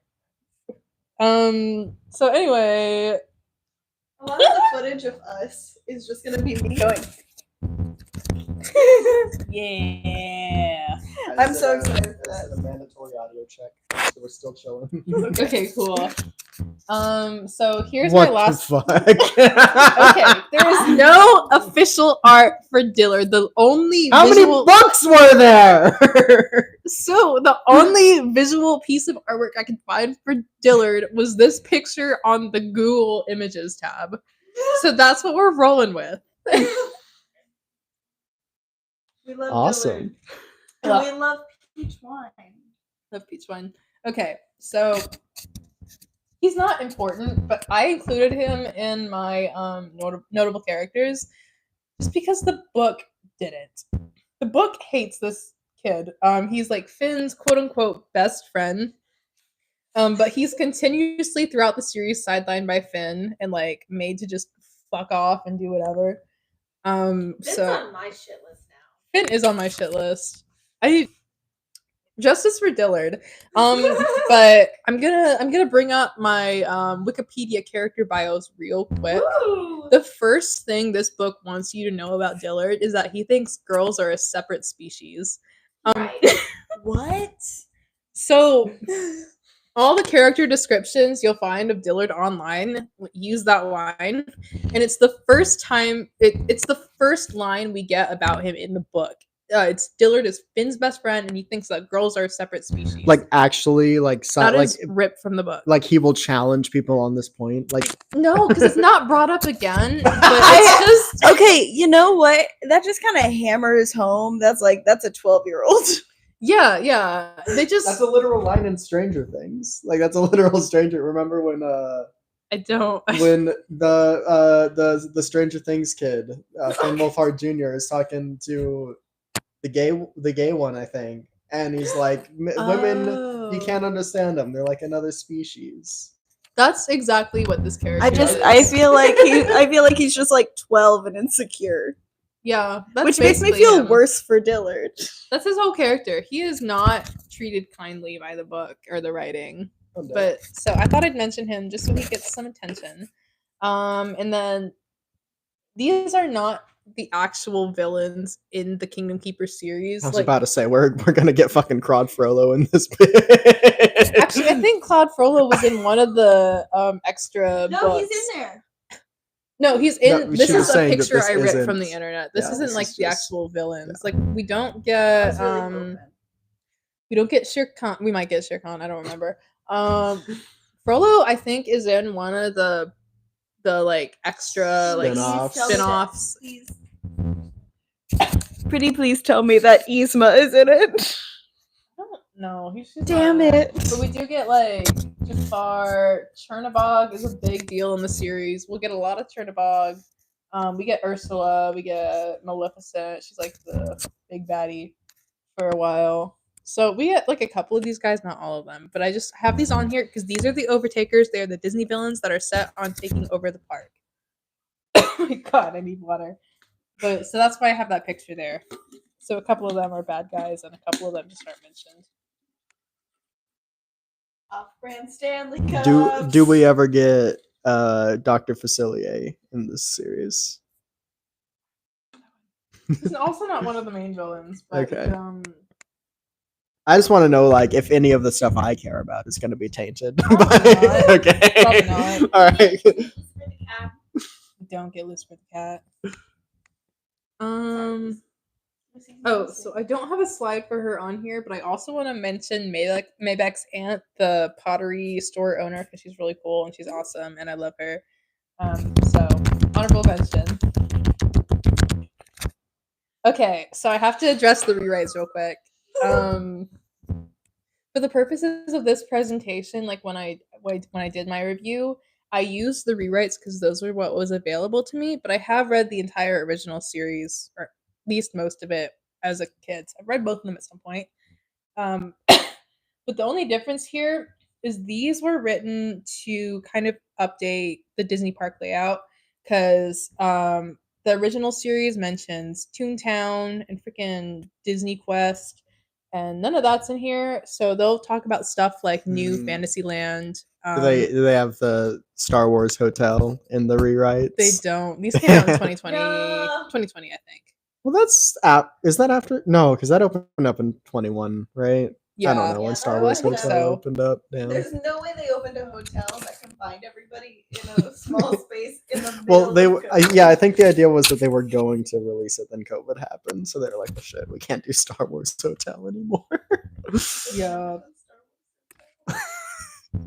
So anyway. A lot of the footage of us is just gonna be me going. Yeah. I'm so excited for that. That's a mandatory audio check. So we're still chilling. Okay, cool. So here's what my last. the fuck? Okay, there is no official art for Dillard. The only How many books were there? So the only visual piece of artwork I could find for Dillard was this picture on the Google Images tab. So that's what we're rolling with. We love Awesome. Dillard. And we love peach wine. Love peach wine. Okay, so he's not important, but I included him in my notable characters just because the book didn't. The book hates this kid. He's like Finn's quote-unquote best friend. But he's continuously throughout the series sidelined by Finn and like made to just fuck off and do whatever. It's on my shit list now. Finn is on my shit list. Justice for Dillard. But I'm gonna bring up my Wikipedia character bios real quick. Ooh. The first thing this book wants you to know about Dillard is that he thinks girls are a separate species. Right. What? So all the character descriptions you'll find of Dillard online use that line, and it's the first time it's the first line we get about him in the book. it's Dillard is Finn's best friend, and he thinks that girls are a separate species. Like actually, like that like is ripped from the book. like he will challenge people on this point. Like No, because it's not brought up again. But it's just Okay, you know what? That just kind of hammers home. That's a 12-year-old. yeah. They just that's a literal line in Stranger Things. Like that's a literal Stranger. Remember when I don't. when the Stranger Things kid, Finn Wolfhard Jr. is talking to the gay one, I think, and he's like, women, you can't understand them. They're like another species. That's exactly what this character is. I feel like he's just like 12 and insecure. Yeah, that's Which makes me basically feel him. worse for Dillard. That's his whole character. He is not treated kindly by the book or the writing. But so I thought I'd mention him just so he gets some attention. And then these are not the actual villains in the Kingdom Keepers series. I was Like, about to say we're gonna get fucking Claude Frollo in this bit. actually, I think Claude Frollo was in one of the extra No, books. he's in there. No, he's in. No, this she was is a saying that picture this I ripped isn't- from the internet. This yeah, isn't this like is the just- actual villains. yeah. Like we don't get That's really cool, man. we don't get Shere Khan. We might get Shere Khan. I don't remember. Frollo, I think, is in one of the like extra like Spin-offs. spin-offs. Please. Pretty please tell me that Yzma is in it. I don't know. He's just Damn not. it. But we do get like Jafar. Chernabog is a big deal in the series. We'll get a lot of Chernabog. We get Ursula. We get Maleficent. She's like the big baddie for a while. So we get like a couple of these guys, not all of them, but I just have these on here because these are the Overtakers. They are the Disney villains that are set on taking over the park. Oh my god, I need water. But so that's why I have that picture there. So a couple of them are bad guys, and a couple of them just aren't mentioned. Off-brand Stanley Cups. Do we ever get Dr. Facilier in this series? He's also not one of the main villains, but Okay. I just want to know, like, if any of the stuff I care about is going to be tainted. Probably not. Okay. Probably not. All right. Don't get Liz for the cat. Oh, so I don't have a slide for her on here, but I also want to mention Maybeck's aunt, the pottery store owner, because she's really cool and she's awesome and I love her. So honorable mention. Okay, so I have to address the rewrites real quick. For the purposes of this presentation, like when I did my review, I used the rewrites because those were what was available to me, but I have read the entire original series, or at least most of it, as a kid. So I've read both of them at some point. But the only difference here is these were written to kind of update the Disney park layout because the original series mentions Toontown and freaking Disney Quest, and none of that's in here. So they'll talk about stuff like New Fantasyland. Do they have the Star Wars hotel in the rewrites? They don't. These came out in 2020, No. 2020, I think. Well, that's is that after? No, because that opened up in 21, right? Yeah. I don't know when Yeah, Star I Wars think Hotel so. opened up. Damn. There's no way they opened a hotel that combined everybody in a small space in the middle. Well, they of COVID. yeah, I think the idea was that they were going to release it, then COVID happened, so they were like, "Oh shit, we can't do Star Wars Hotel anymore." Yeah.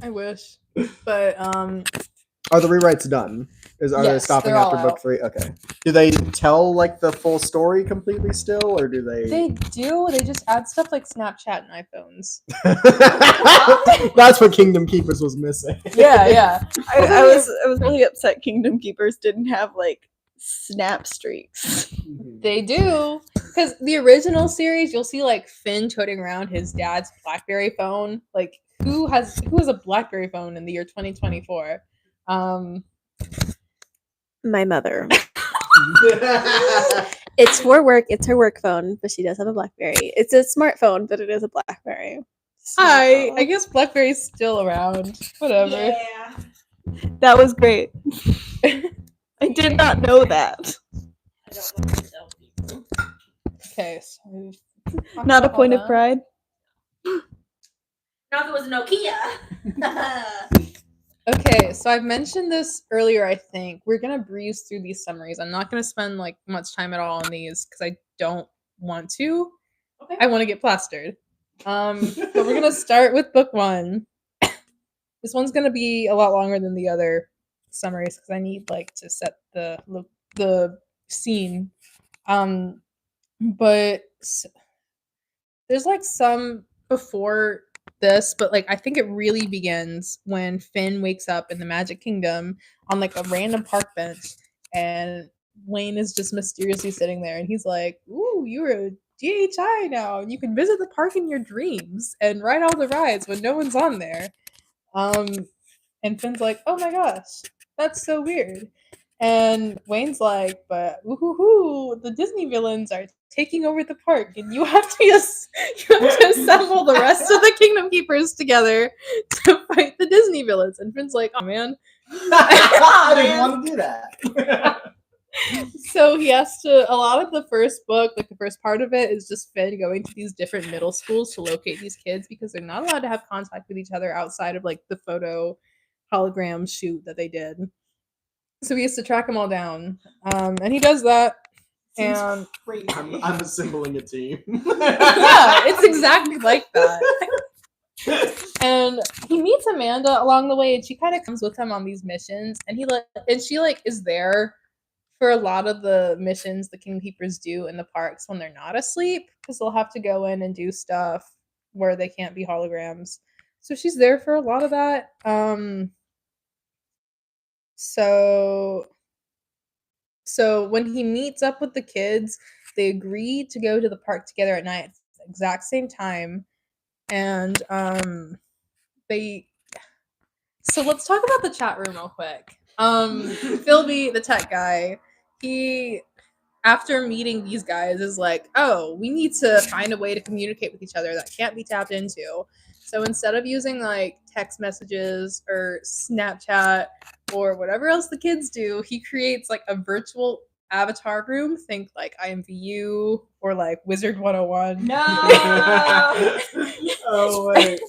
I wish. But Are the rewrites done? Are they Yes, stopping they're all after book out. 3? Okay. Do they tell like the full story completely still, or do they? they do. They just add stuff like Snapchat and iPhones. That's what Kingdom Keepers was missing. Yeah. I was really upset Kingdom Keepers didn't have like snap streaks. They do. Because the original series, you'll see like Finn toting around his dad's BlackBerry phone. Like who has a BlackBerry phone in the year 2024? My mother. It's for work. It's her work phone, but she does have a BlackBerry. It's a smartphone, but it is a BlackBerry. I guess BlackBerry's still around. Whatever. Yeah. That was great. I did not know that. I don't want to tell people. Okay, so we've talked Not a about point all of that. pride. Not if it was Nokia. Okay, so I've mentioned this earlier, I think. We're going to breeze through these summaries. I'm not going to spend like much time at all on these because I don't want to. Okay. I want to get plastered. But we're gonna start with book 1. This one's gonna be a lot longer than the other summaries because I need like to set the scene. But there's like some before this, but like I think it really begins when Finn wakes up in the Magic Kingdom on like a random park bench, and Wayne is just mysteriously sitting there, and he's like, "Ooh, you're a DHI now, and you can visit the park in your dreams and ride all the rides when no one's on there." And Finn's like, "Oh my gosh, that's so weird." And Wayne's like, "But woohoo, the Disney villains are taking over the park, and you have to you have to assemble the rest of the Kingdom Keepers together to fight the Disney villains." And Finn's like, "Oh man." I didn't want to do that. So he has to. A lot of the first book, like the first part of it, is just Finn going to these different middle schools to locate these kids because they're not allowed to have contact with each other outside of like the photo hologram shoot that they did. So he has to track them all down, and he does that. Seems And crazy. I'm assembling a team. yeah, it's exactly like that. And he meets Amanda along the way, and she kind of comes with him on these missions. And she is there for a lot of the missions the Kingdom Keepers do in the parks when they're not asleep, because they'll have to go in and do stuff where they can't be holograms. So she's there for a lot of that. So when he meets up with the kids, they agree to go to the park together at night at the exact same time. And so let's talk about the chat room real quick. Philby, the tech guy, he, after meeting these guys, is like, "Oh, we need to find a way to communicate with each other that can't be tapped into." So instead of using like text messages or Snapchat or whatever else the kids do, he creates like a virtual avatar room. Think like IMVU or like Wizard 101. No. Oh wait.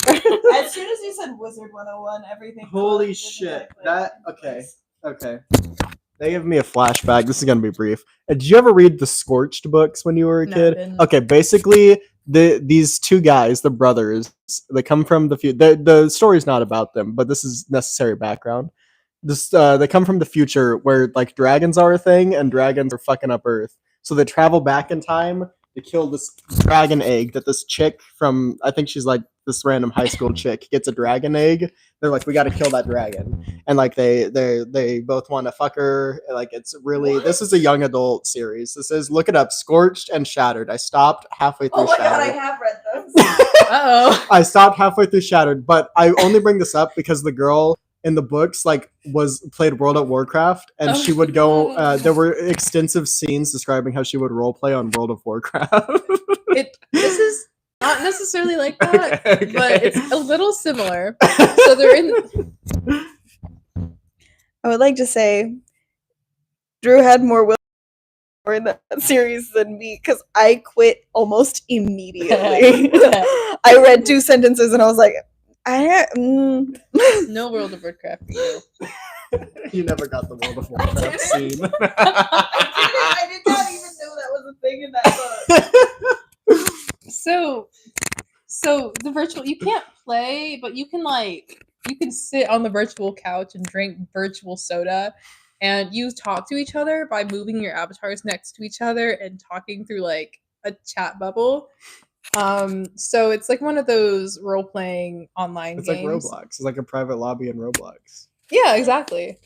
As soon as you said Wizard 101, everything. Holy closed shit. exactly. That okay. They give me a flashback. This is gonna be brief. Did you ever read the Scorched books when you were a No, I kid? didn't. Okay, basically these two guys, the brothers, they come from the future. The story's not about them, but this is necessary background. They come from the future where like dragons are a thing and dragons are fucking up Earth. So they travel back in time to kill this dragon egg that this chick from, I think she's like this random high school chick, gets a dragon egg. They're like, we got to kill that dragon, and like they both want to fuck her. Like it's really, this is a young adult series. This is, look it up, Scorched and Shattered. I stopped halfway through Oh my god, I Shattered. have read those. Uh-oh. I stopped halfway through Shattered, but I only bring this up because the girl in the books like played World of Warcraft, and she would go. There were extensive scenes describing how she would roleplay on World of Warcraft. This is not necessarily like that, Okay. but it's a little similar. So they're in. I would like to say Drew had more will in that series than me because I quit almost immediately. I read 2 sentences and I was like, No World of Warcraft for you. You never got the World of Warcraft scene. I did not even know that was a thing in that book. So the virtual, you can't play, but you can sit on the virtual couch and drink virtual soda, and you talk to each other by moving your avatars next to each other and talking through like a chat bubble. So it's like one of those role-playing online It's games. like Roblox. It's like a private lobby in Roblox. Yeah, exactly.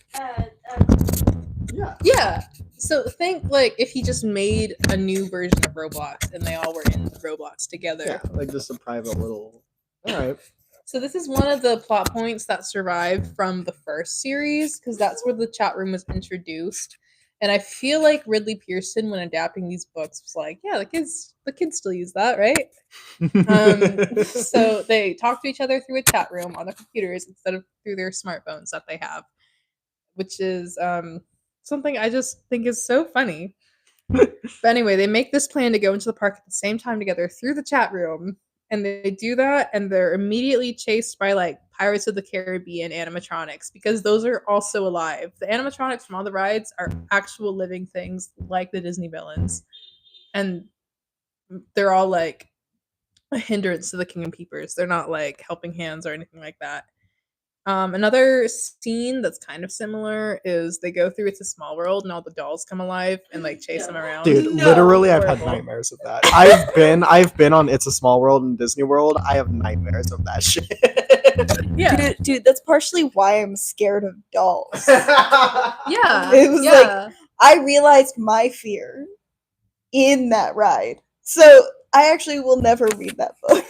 Yeah. Yeah. So think like if he just made a new version of Roblox and they all were in Roblox together. Yeah, like just a private little. All right. So this is one of the plot points that survived from the first series because that's where the chat room was introduced. And I feel like Ridley Pearson, when adapting these books, was like, "Yeah, the kids still use that, right?" So they talk to each other through a chat room on their computers instead of through their smartphones that they have, which is something I just think is so funny. But anyway, they make this plan to go into the park at the same time together through the chat room. And they do that, and they're immediately chased by like Pirates of the Caribbean animatronics because those are also alive. The animatronics from all the rides are actual living things like the Disney villains. And they're all like a hindrance to the Kingdom Keepers. They're not like helping hands or anything like that. Another scene that's kind of similar is they go through It's a Small World and all the dolls come alive and like chase them around. Dude, No. literally, I've had Horrible. nightmares of that. I've been on It's a Small World in Disney World. I have nightmares of that shit. Yeah. Dude, that's partially why I'm scared of dolls. Yeah. It was yeah. I realized my fear in that ride. So I actually will never read that book.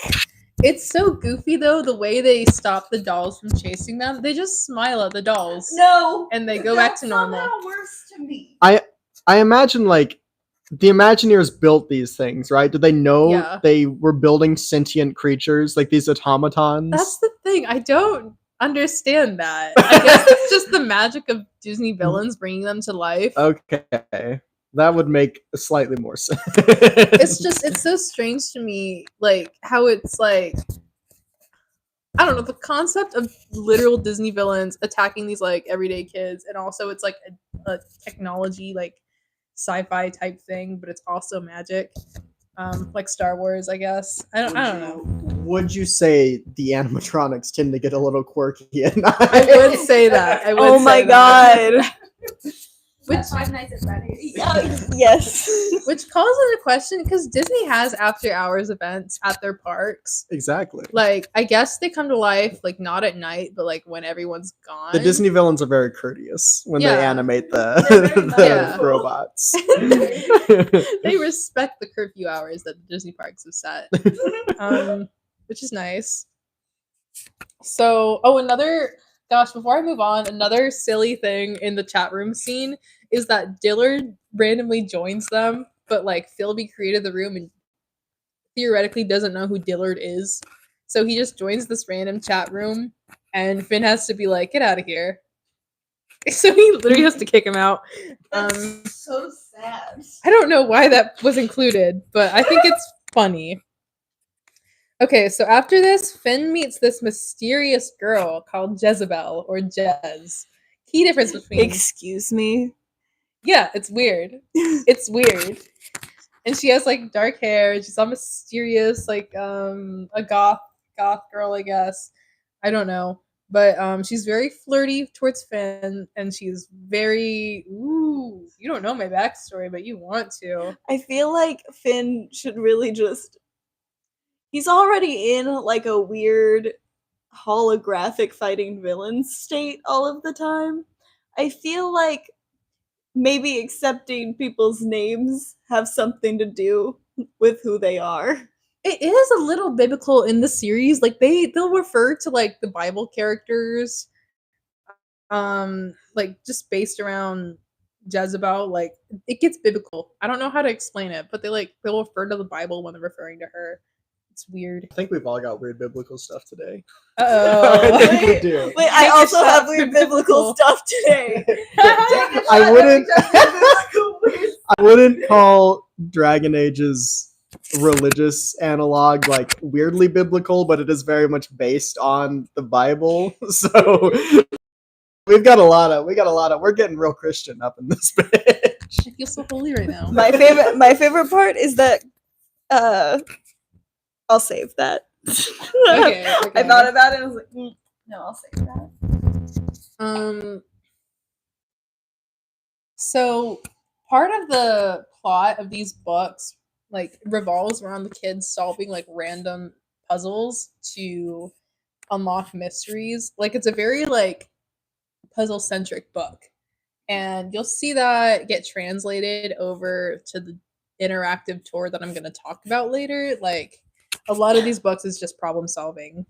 It's so goofy though, the way they stop the dolls from chasing them. They just smile at the dolls. No. And they go back to normal. Somehow worse to me. I imagine like the Imagineers built these things, right? Did they know Yeah. they were building sentient creatures like these automatons? That's the thing. I don't understand that. I guess it's just the magic of Disney villains bringing them to life. Okay. That would make slightly more sense. It's so strange to me, like how it's like, I don't know, the concept of literal Disney villains attacking these like everyday kids, and also it's like a technology like sci-fi type thing, but it's also magic, like Star Wars, I guess. I don't know. Would you say the animatronics tend to get a little quirky at night? I would say that. I would Oh say my that. god. Which Five Nights at Freddy's. Yes. Which calls into question because Disney has after hours events at their parks. Exactly. Like, I guess they come to life like not at night, but like when everyone's gone. The Disney villains are very courteous when they Yeah. animate the, They're the robots. They respect the curfew hours that the Disney parks have set, which is nice. So, before I move on, another silly thing in the chat room scene is that Dillard randomly joins them, but like Philby created the room and theoretically doesn't know who Dillard is. So he just joins this random chat room and Finn has to be like, get out of here. So he literally has to kick him out. That's so sad. I don't know why that was included, but I think it's funny. Okay, so after this, Finn meets this mysterious girl called Jezebel or Jez. Key difference between Excuse me. yeah, it's weird. It's weird. And she has like dark hair. She's all mysterious, like a goth girl, I guess. I don't know. But she's very flirty towards Finn, and she's very you don't know my backstory, but you want to. I feel like Finn should really just. He's already in like a weird holographic fighting villain state all of the time. I feel like maybe accepting people's names have something to do with who they are. It is a little biblical in the series. Like they'll refer to like the Bible characters, like just based around Jezebel. Like it gets biblical. I don't know how to explain it, but they'll refer to the Bible when they're referring to her. It's weird. I think we've all got weird biblical stuff today. Uh-oh. I think we do. Wait, I Take a also shot have for weird biblical. biblical stuff today. I wouldn't call Dragon Age's religious analog like weirdly biblical, but it is very much based on the Bible. So we're getting real Christian up in this bitch. I feel so holy right now. My favorite part is that I'll save that. Okay. I thought about it and I was like, no, I'll save that. So part of the plot of these books like revolves around the kids solving like random puzzles to unlock mysteries. Like it's a very like puzzle centric book. And you'll see that get translated over to the interactive tour that I'm going to talk about later. Like a lot of these books is just problem solving.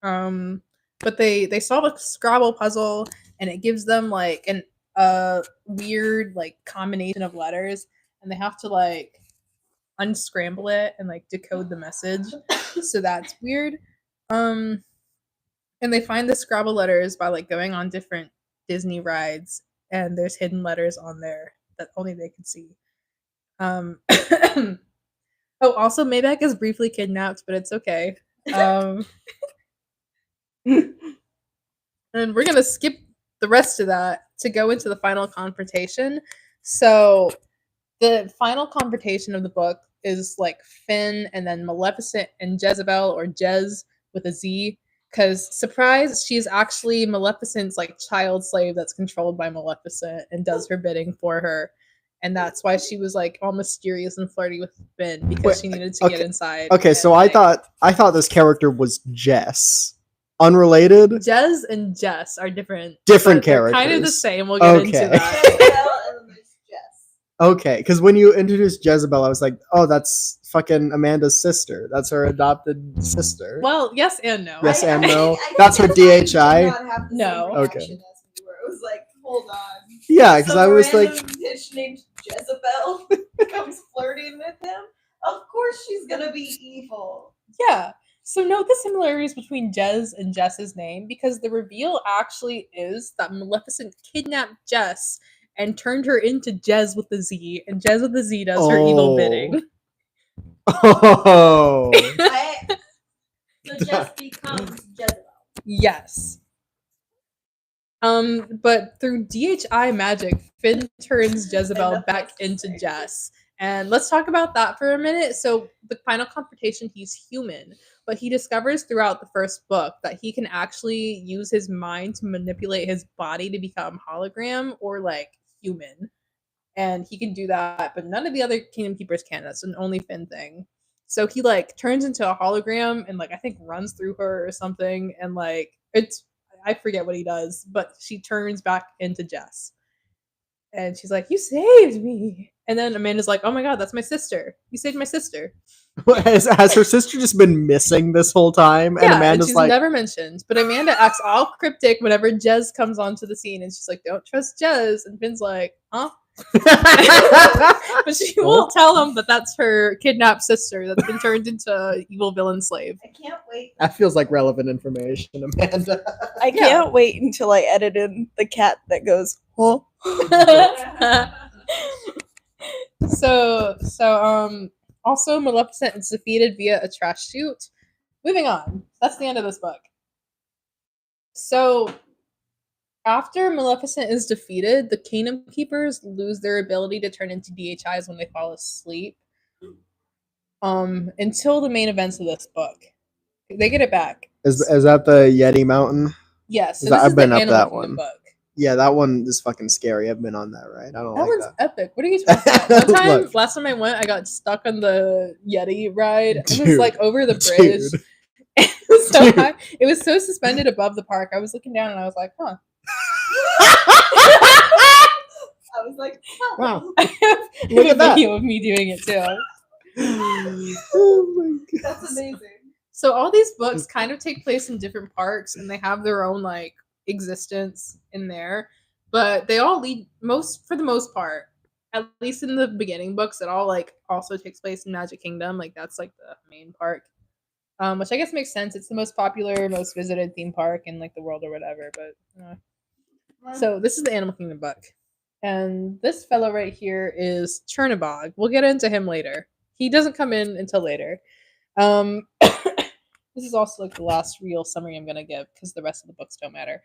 But they solve a Scrabble puzzle and it gives them like a weird like combination of letters and they have to like unscramble it and like decode the message. So that's weird. And they find the Scrabble letters by like going on different Disney rides and there's hidden letters on there that only they can see. Oh, also Maybach is briefly kidnapped, but it's okay. And we're gonna skip the rest of that to go into the final confrontation. So The final confrontation of the book is like Finn and then Maleficent and Jezebel, or Jez with a Z. Because surprise, she's actually Maleficent's like child slave that's controlled by Maleficent and does her bidding for her. And that's why she was like all mysterious and flirty with Finn, because Wait, she needed to get inside. Okay, so and, I thought this character was Jess. Unrelated? Jez and Jess are different. Different but they're kind of the characters. same. We'll get into Okay. that. Jezebel and there's Jess. Okay, because when you introduced Jezebel, I was like, oh, that's fucking Amanda's sister. That's her adopted sister. Well, yes and no. Yes and I no. think That's her why you did DHI. not have the No. same Okay. reaction as we were. It was like, hold on. Yeah, because I Some was like, random bitch named Jezebel comes flirting with him. Of course she's gonna be evil. Yeah. So note the similarities between Jez and Jess's name, because the reveal actually is that Maleficent kidnapped Jess and turned her into Jez with the Z, and Jez with the Z does her evil Oh. bidding. oh. So Jess becomes Jezebel. Yes. But through DHI magic, Finn turns Jezebel back into Jess. And let's talk about that for a minute. So the final confrontation, he's human, but he discovers throughout the first book that he can actually use his mind to manipulate his body to become hologram or like human. And he can do that, but none of the other Kingdom Keepers can. That's an only Finn thing. So he like turns into a hologram and like I think runs through her or something, and like I forget what he does, but she turns back into Jess. And she's like, "You saved me." And then Amanda's like, "Oh my god, that's my sister. You saved my sister." Has her sister just been missing this whole time? And Yeah, Amanda's she's like, never mentioned. But Amanda acts all cryptic whenever Jez comes onto the scene, and she's like, "Don't trust Jez." And Finn's like, "Huh?" But she won't tell him that that's her kidnapped sister that's been turned into evil villain slave. I can't wait. that feels like relevant information, Amanda. I can't wait until I edit in the cat that goes, huh? Also Maleficent is defeated via a trash chute. Moving on. That's the end of this book. So after Maleficent is defeated, the Kingdom Keepers lose their ability to turn into DHIs when they fall asleep. Until the main events of this book. They get it back. Is that the Yeti Mountain? Yes. So I've this is been the up Animal that Kingdom one. book. Yeah, that one is fucking scary. I've been on that ride. I don't That like one's that. epic. What are you talking about? One time, Look. last time I went, I got stuck on the Yeti ride. It was Dude, like over the bridge. Dude. It was so Dude. high. It was so suspended above the park. I was looking down and I was like, huh. I was like, Wow. Look Look at that. video of me doing it too. Oh my god. that's amazing. So all these books kind of take place in different parks, and they have their own like existence in there. But they all lead for the most part, at least in the beginning books, it all like also takes place in Magic Kingdom. Like that's like the main park. Which I guess makes sense. It's the most popular, most visited theme park in like the world or whatever. But so this is the Animal Kingdom book, and this fellow right here is Chernabog. We'll get into him later. He doesn't come in until later. This is also like the last real summary I'm gonna give because the rest of the books don't matter.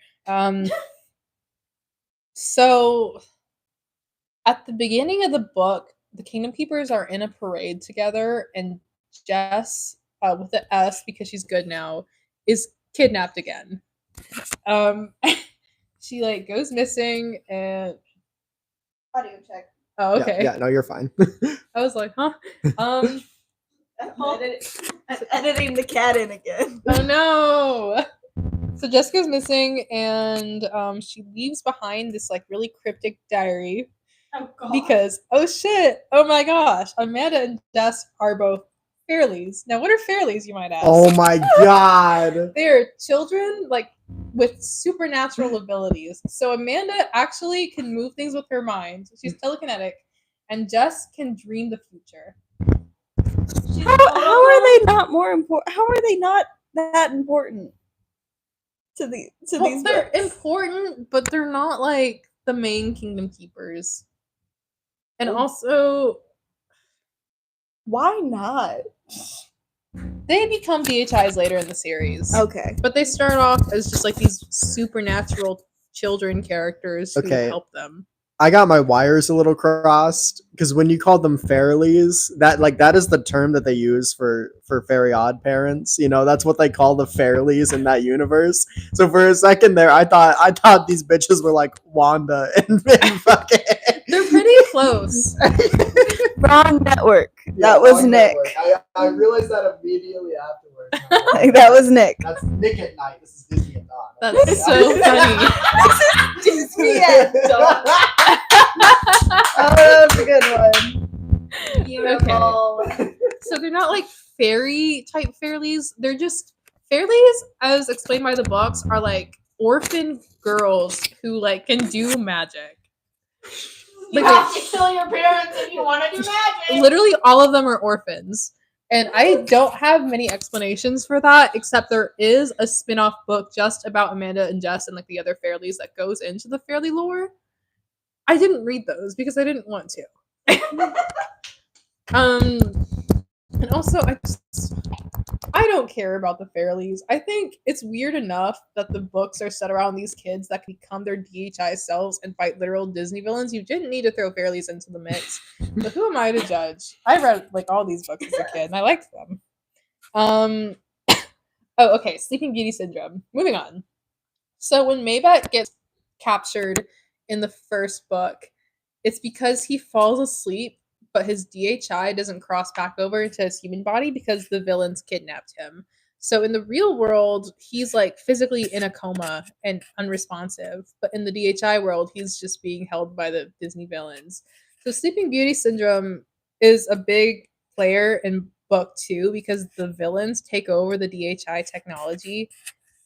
So at the beginning of the book, the Kingdom Keepers are in a parade together, and Jess, with the S because she's good now, is kidnapped again. She like goes missing and Audio check. oh okay. Yeah, no, you're fine. I was like, huh? I'm editing the cat in again. Oh no. So Jessica's missing, and she leaves behind this like really cryptic diary Oh god. because oh shit, oh my gosh, Amanda and Jess are both Fairlies. Now, what are Fairlies, you might ask? Oh my god. They are children like with supernatural abilities. So Amanda actually can move things with her mind. She's telekinetic, and Jess can dream the future. How are they not more important? How are they not that important to these They're books? important, but they're not like the main Kingdom Keepers. And also, Why not? they become DHIs later in the series. Okay. But they start off as just like these supernatural children characters who Okay. help them. I got my wires a little crossed because when you called them fairlies, that is the term that they use for fairy odd parents. You know, that's what they call the fairlies in that universe. So for a second there, I thought these bitches were like Wanda and fucking. They're pretty close. Wrong network. Yeah, That was Wrong Nick. Network. I realized that immediately afterwards. That was Nick. That's Nick at night. This is Disney at dawn. That's so funny. Disney at dawn. Oh, that was a good one. Beautiful. So they're not like fairy type fairlies. They're just fairlies, as explained by the books, are like orphan girls who like can do magic. You have to kill your parents if you want to do magic. Literally all of them are orphans. And I don't have many explanations for that, except there is a spin-off book just about Amanda and Jess and like the other fairlies that goes into the fairly lore. I didn't read those because I didn't want to. And also I don't care about the fairlies. I think it's weird enough that the books are set around these kids that can become their DHI selves and fight literal Disney villains. You didn't need to throw fairlies into the mix. But who am I to judge? I read like all these books as a kid and I liked them. Oh, okay. Sleeping Beauty syndrome. Moving on. So when Maybeth gets captured in the first book, it's because he falls asleep, but his DHI doesn't cross back over into his human body because the villains kidnapped him. So in the real world, he's like physically in a coma and unresponsive, but in the DHI world, he's just being held by the Disney villains. So Sleeping Beauty syndrome is a big player in book 2 because the villains take over the DHI technology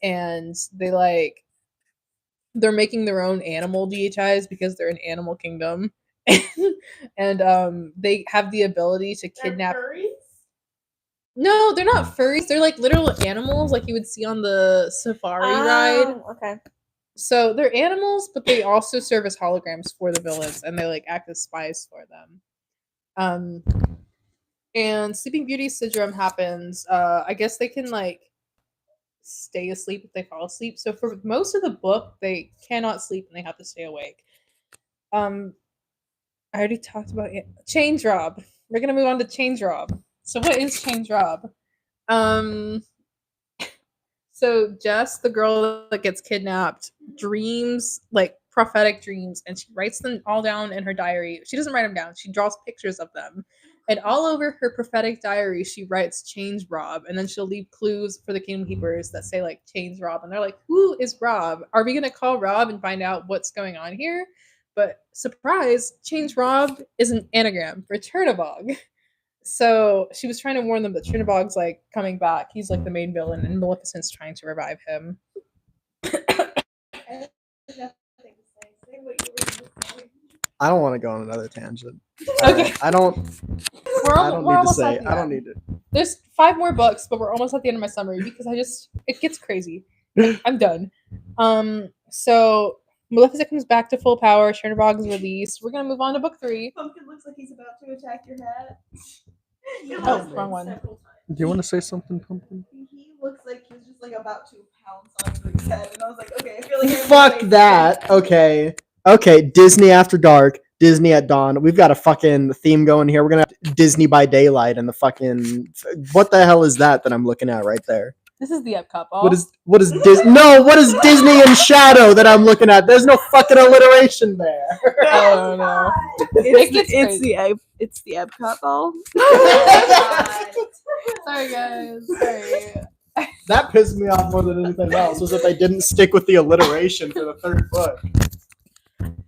and they're making their own animal DHIs because they're an animal kingdom. And they have the ability to kidnap. No, they're not furries. They're like literal animals, like you would see on the safari ride. Okay. So they're animals, but they also serve as holograms for the villains, and they like act as spies for them. And Sleeping Beauty syndrome happens. I guess they can like stay asleep if they fall asleep. So for most of the book, they cannot sleep and they have to stay awake. I already talked about it. Change Rob. We're gonna move on to Change Rob. So what is Change Rob? So Jess, the girl that gets kidnapped, dreams like prophetic dreams, and she writes them all down in her diary. She doesn't write them down. She draws pictures of them. And all over her prophetic diary, she writes Change Rob, and then she'll leave clues for the Kingdom Keepers that say like Change Rob, and they're like, who is Rob? Are we gonna call Rob and find out what's going on here? But surprise, Change Rob is an anagram for Chernabog. So she was trying to warn them that Chernabog's like coming back. He's like the main villain, and Maleficent's trying to revive him. I don't want to go on another tangent. Okay. I don't. We're I don't need to almost say. at the I don't end. need to. There's 5 more books, but we're almost at the end of my summary because it gets crazy. I'm done. So Maleficent comes back to full power. Chernabog is released. We're gonna move on to book 3. Pumpkin looks like he's about to attack your hat. Oh, wrong one. Several times. Do you want to say something, Pumpkin? He looks like he's just like about to pounce on Rick's head, and I was like, okay, I feel like Fuck that. Okay. Okay. Disney After Dark. Disney at Dawn. We've got a fucking theme going here. We're gonna have Disney by Daylight and the fucking. What the hell is that I'm looking at right there? This is the Epcot ball. What is Disney? No, what is Disney in shadow that I'm looking at? There's no fucking alliteration there. Oh no. It's the Epcot ball. Sorry guys. Sorry. That pissed me off more than anything else was that they didn't stick with the alliteration for the third book.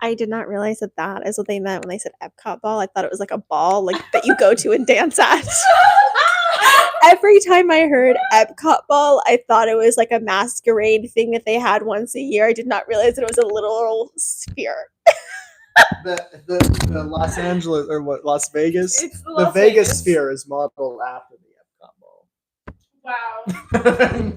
I did not realize that is what they meant when they said Epcot ball. I thought it was like a ball like that you go to and dance at. Every time I heard Epcot ball, I thought it was like a masquerade thing that they had once a year. I did not realize that it was a literal sphere. The Los Angeles or what Las Vegas? It's the The Las Vegas Vegas. sphere is modeled after the Epcot ball. Wow.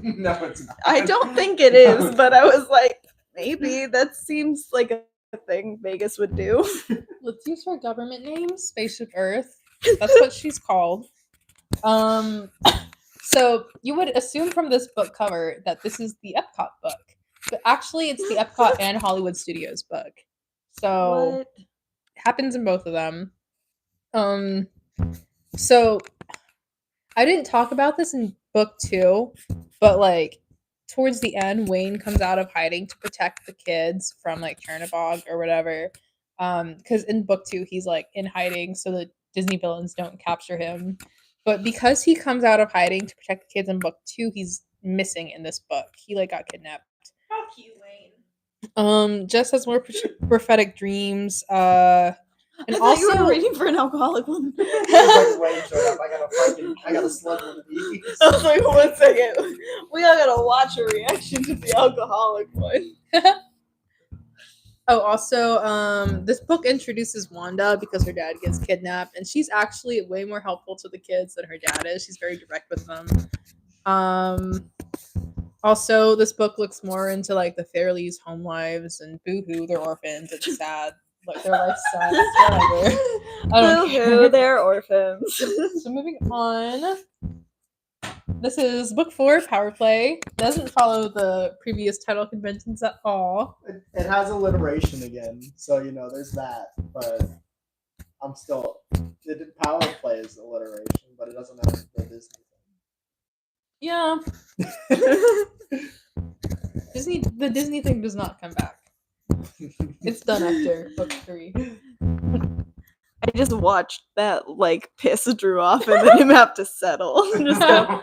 No, it's not. I don't think it is, but I was like, maybe that seems like a thing Vegas would do. Let's use her government name, Spaceship Earth. That's what she's called. So you would assume from this book cover that this is the Epcot book, but actually it's the Epcot and Hollywood Studios book. So What? it happens in both of them. So I didn't talk about this in book 2, but like towards the end, Wayne comes out of hiding to protect the kids from like Chernabog or whatever. Because in book 2, he's like in hiding so the Disney villains don't capture him. But because he comes out of hiding to protect the kids in book 2, he's missing in this book. He like got kidnapped. How cute, Wayne. Jess has more prophetic dreams. And I thought you also were reading for an alcoholic one. Wayne showed up. I gotta slug one of these. I was like, 1 second. We all gotta watch a reaction to the alcoholic one. Oh, also, this book introduces Wanda because her dad gets kidnapped, and she's actually way more helpful to the kids than her dad is. She's very direct with them. Also, this book looks more into like the Fairleys' home lives and boo-hoo, they're orphans. It's sad. Like their life sucks. Whatever. I don't care. Boo-hoo, they're orphans. So moving on. This is book 4, Power Play. Doesn't follow the previous title conventions at all. It has alliteration again, so you know there's that. But I'm still Power Play is alliteration, but it doesn't have the Disney Yeah. The Disney thing does not come back. It's done after book 3. I just watched that like piss Drew off and then him have to settle. Just go,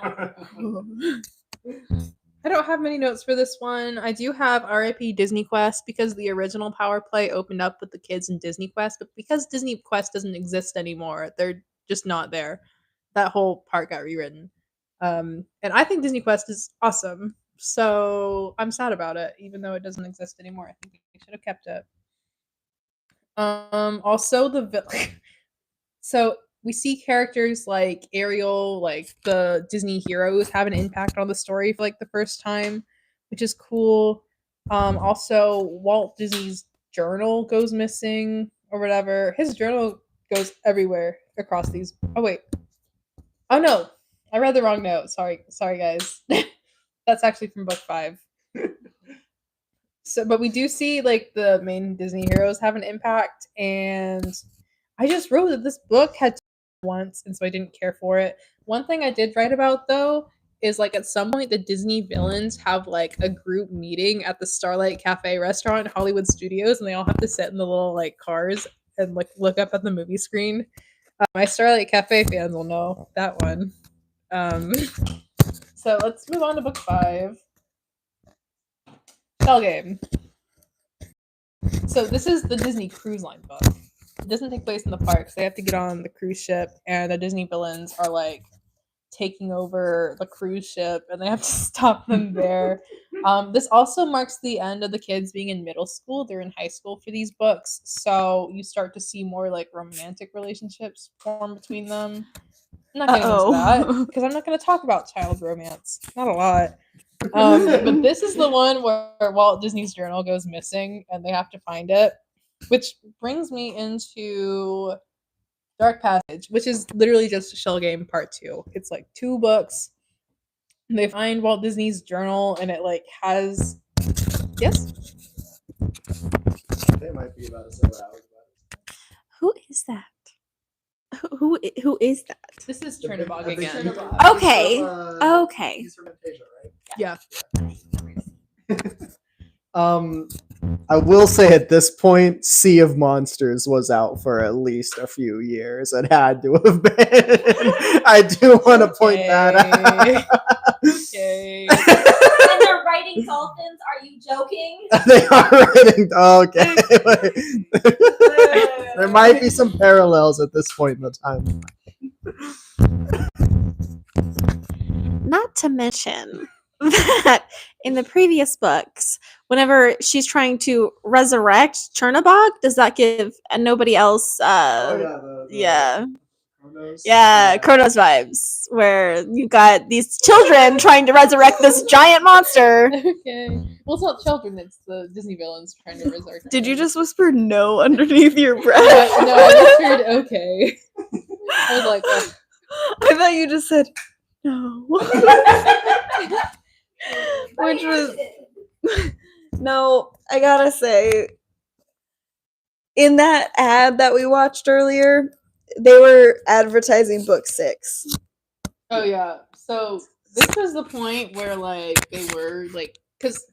I don't have many notes for this one. I do have RIP Disney Quest because the original Power Play opened up with the kids in Disney Quest, but because Disney Quest doesn't exist anymore, they're just not there. That whole part got rewritten. And I think Disney Quest is awesome. So I'm sad about it, even though it doesn't exist anymore. I think they should have kept it. Also so we see characters like Ariel, like the Disney heroes, have an impact on the story for like the first time, which is cool. Also Walt Disney's journal goes missing or whatever. His journal goes everywhere across these. Oh wait. Oh no. I read the wrong note. Sorry guys. That's actually from book 5. So, but we do see like the main Disney heroes have an impact, and I just wrote that this book had once, and so I didn't care for it. One thing I did write about though is like at some point the Disney villains have like a group meeting at the Starlight Cafe restaurant in Hollywood Studios, and they all have to sit in the little like cars and like look up at the movie screen. My Starlight Cafe fans will know that one. So let's move on to book 5. Shell Game. So this is the Disney Cruise Line book. It doesn't take place in the parks. They have to get on the cruise ship, and the Disney villains are like taking over the cruise ship, and they have to stop them there. This also marks the end of the kids being in middle school. They're in high school for these books, so you start to see more like romantic relationships form between them. I'm not getting into that because I'm not going to talk about child romance. Not a lot. But this is the one where Walt Disney's journal goes missing and they have to find it, which brings me into Dark Passage, which is literally just Shell Game Part 2. It's like 2 books. They find Walt Disney's journal and it like has yes. They might be about to say what I was about. Who is that? Who is that? This is Chernabog again. Okay. Okay. He's from Fantasia, right? Yeah. I will say at this point, Sea of Monsters was out for at least a few years. It had to have been. I do want to point that out. Okay. And they're writing dolphins. Are you joking? They are writing. Okay. There might be some parallels at this point in the time. Not to mention that in the previous books, whenever she's trying to resurrect Chernabog, does that give nobody else? Yeah. Chronos? Yeah, Chronos vibes, where you got these children trying to resurrect this giant monster. Okay. Well, it's not children, it's the Disney villains trying to resurrect. Did you just whisper no underneath your breath? No, I whispered okay. I was like, oh. I thought you just said no. Which was no, I gotta say, in that ad that we watched earlier, they were advertising book 6. Oh yeah. So this was the point where like they were like, because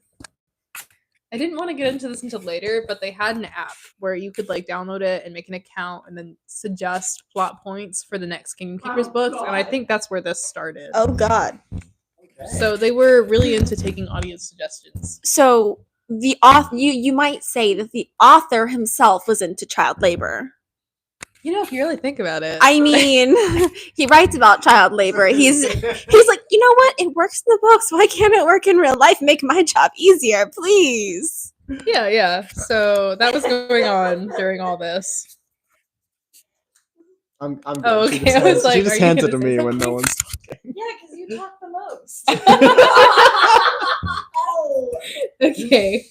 I didn't want to get into this until later, but they had an app where you could like download it and make an account and then suggest plot points for the next Kingdom Keepers books, and I think that's where this started. Oh God. So they were really into taking audience suggestions. So the author, you might say that the author himself was into child labor. You know, if you really think about it. I mean, he writes about child labor. He's like, you know what? It works in the books. Why can't it work in real life? Make my job easier, please. Yeah. So that was going on during all this. I'm good. Oh, She okay. just I was hands, like, she are just you hands it gonna to say me when no something? one's talking. Yeah, because you talk the most. Okay.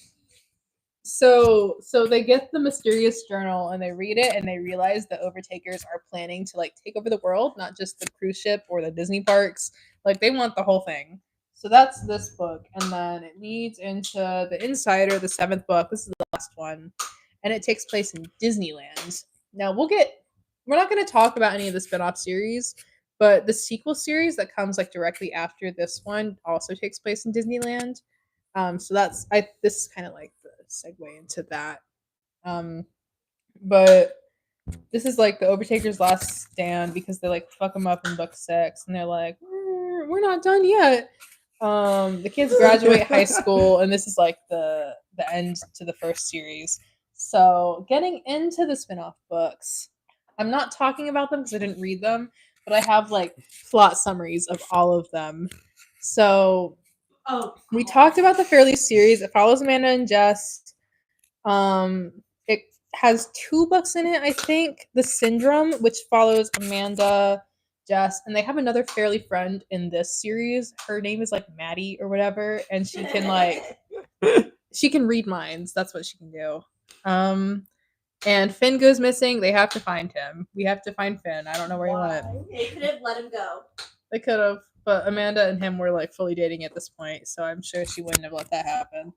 So they get the mysterious journal and they read it and they realize the Overtakers are planning to like take over the world, not just the cruise ship or the Disney parks. Like they want the whole thing. So that's this book, and then it leads into the Insider, the 7th book. This is the last one, and it takes place in Disneyland. Now we're not going to talk about any of the spin-off series, but the sequel series that comes like directly after this one also takes place in Disneyland. So this is kind of like the segue into that. But this is like the Overtaker's last stand because they like fuck them up in book 6, and they're like, we're not done yet. The kids graduate high school, and this is like the end to the first series. So getting into the spin-off books, I'm not talking about them because I didn't read them, but I have like plot summaries of all of them. So we talked about the Fairly series. It follows Amanda and Jess. It has 2 books in it, I think. The Syndrome, which follows Amanda, Jess, and they have another Fairly friend in this series. Her name is like Maddie or whatever, and she can like she can read minds. That's what she can do. And Finn goes missing. They have to find him. We have to find Finn. I don't know where he went. They could have let him go. They could have, but Amanda and him were like fully dating at this point, so I'm sure she wouldn't have let that happen.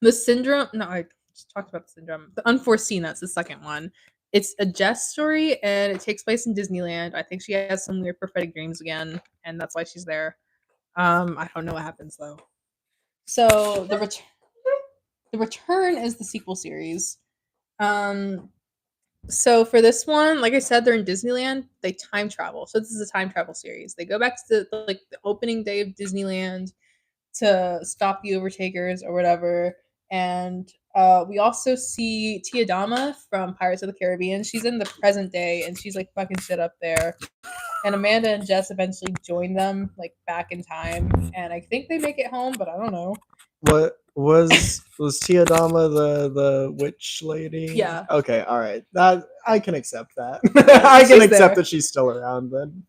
The Syndrome. No, I just talked about the Syndrome. The Unforeseen. That's the second one. It's a Jess story, and it takes place in Disneyland. I think she has some weird prophetic dreams again, and that's why she's there. I don't know what happens though. So the return is the sequel series. So for this one, like I said, they're in Disneyland. They time travel. So this is a time travel series. They go back to the opening day of Disneyland to stop the Overtakers or whatever. And we also see Tia Dama from Pirates of the Caribbean. She's in the present day, and she's like fucking shit up there. And Amanda and Jess eventually join them like back in time, and I think they make it home, but I don't know. What was Tia Dama the witch lady? Yeah. Okay, all right. That I can accept that. I can accept that she's still around then.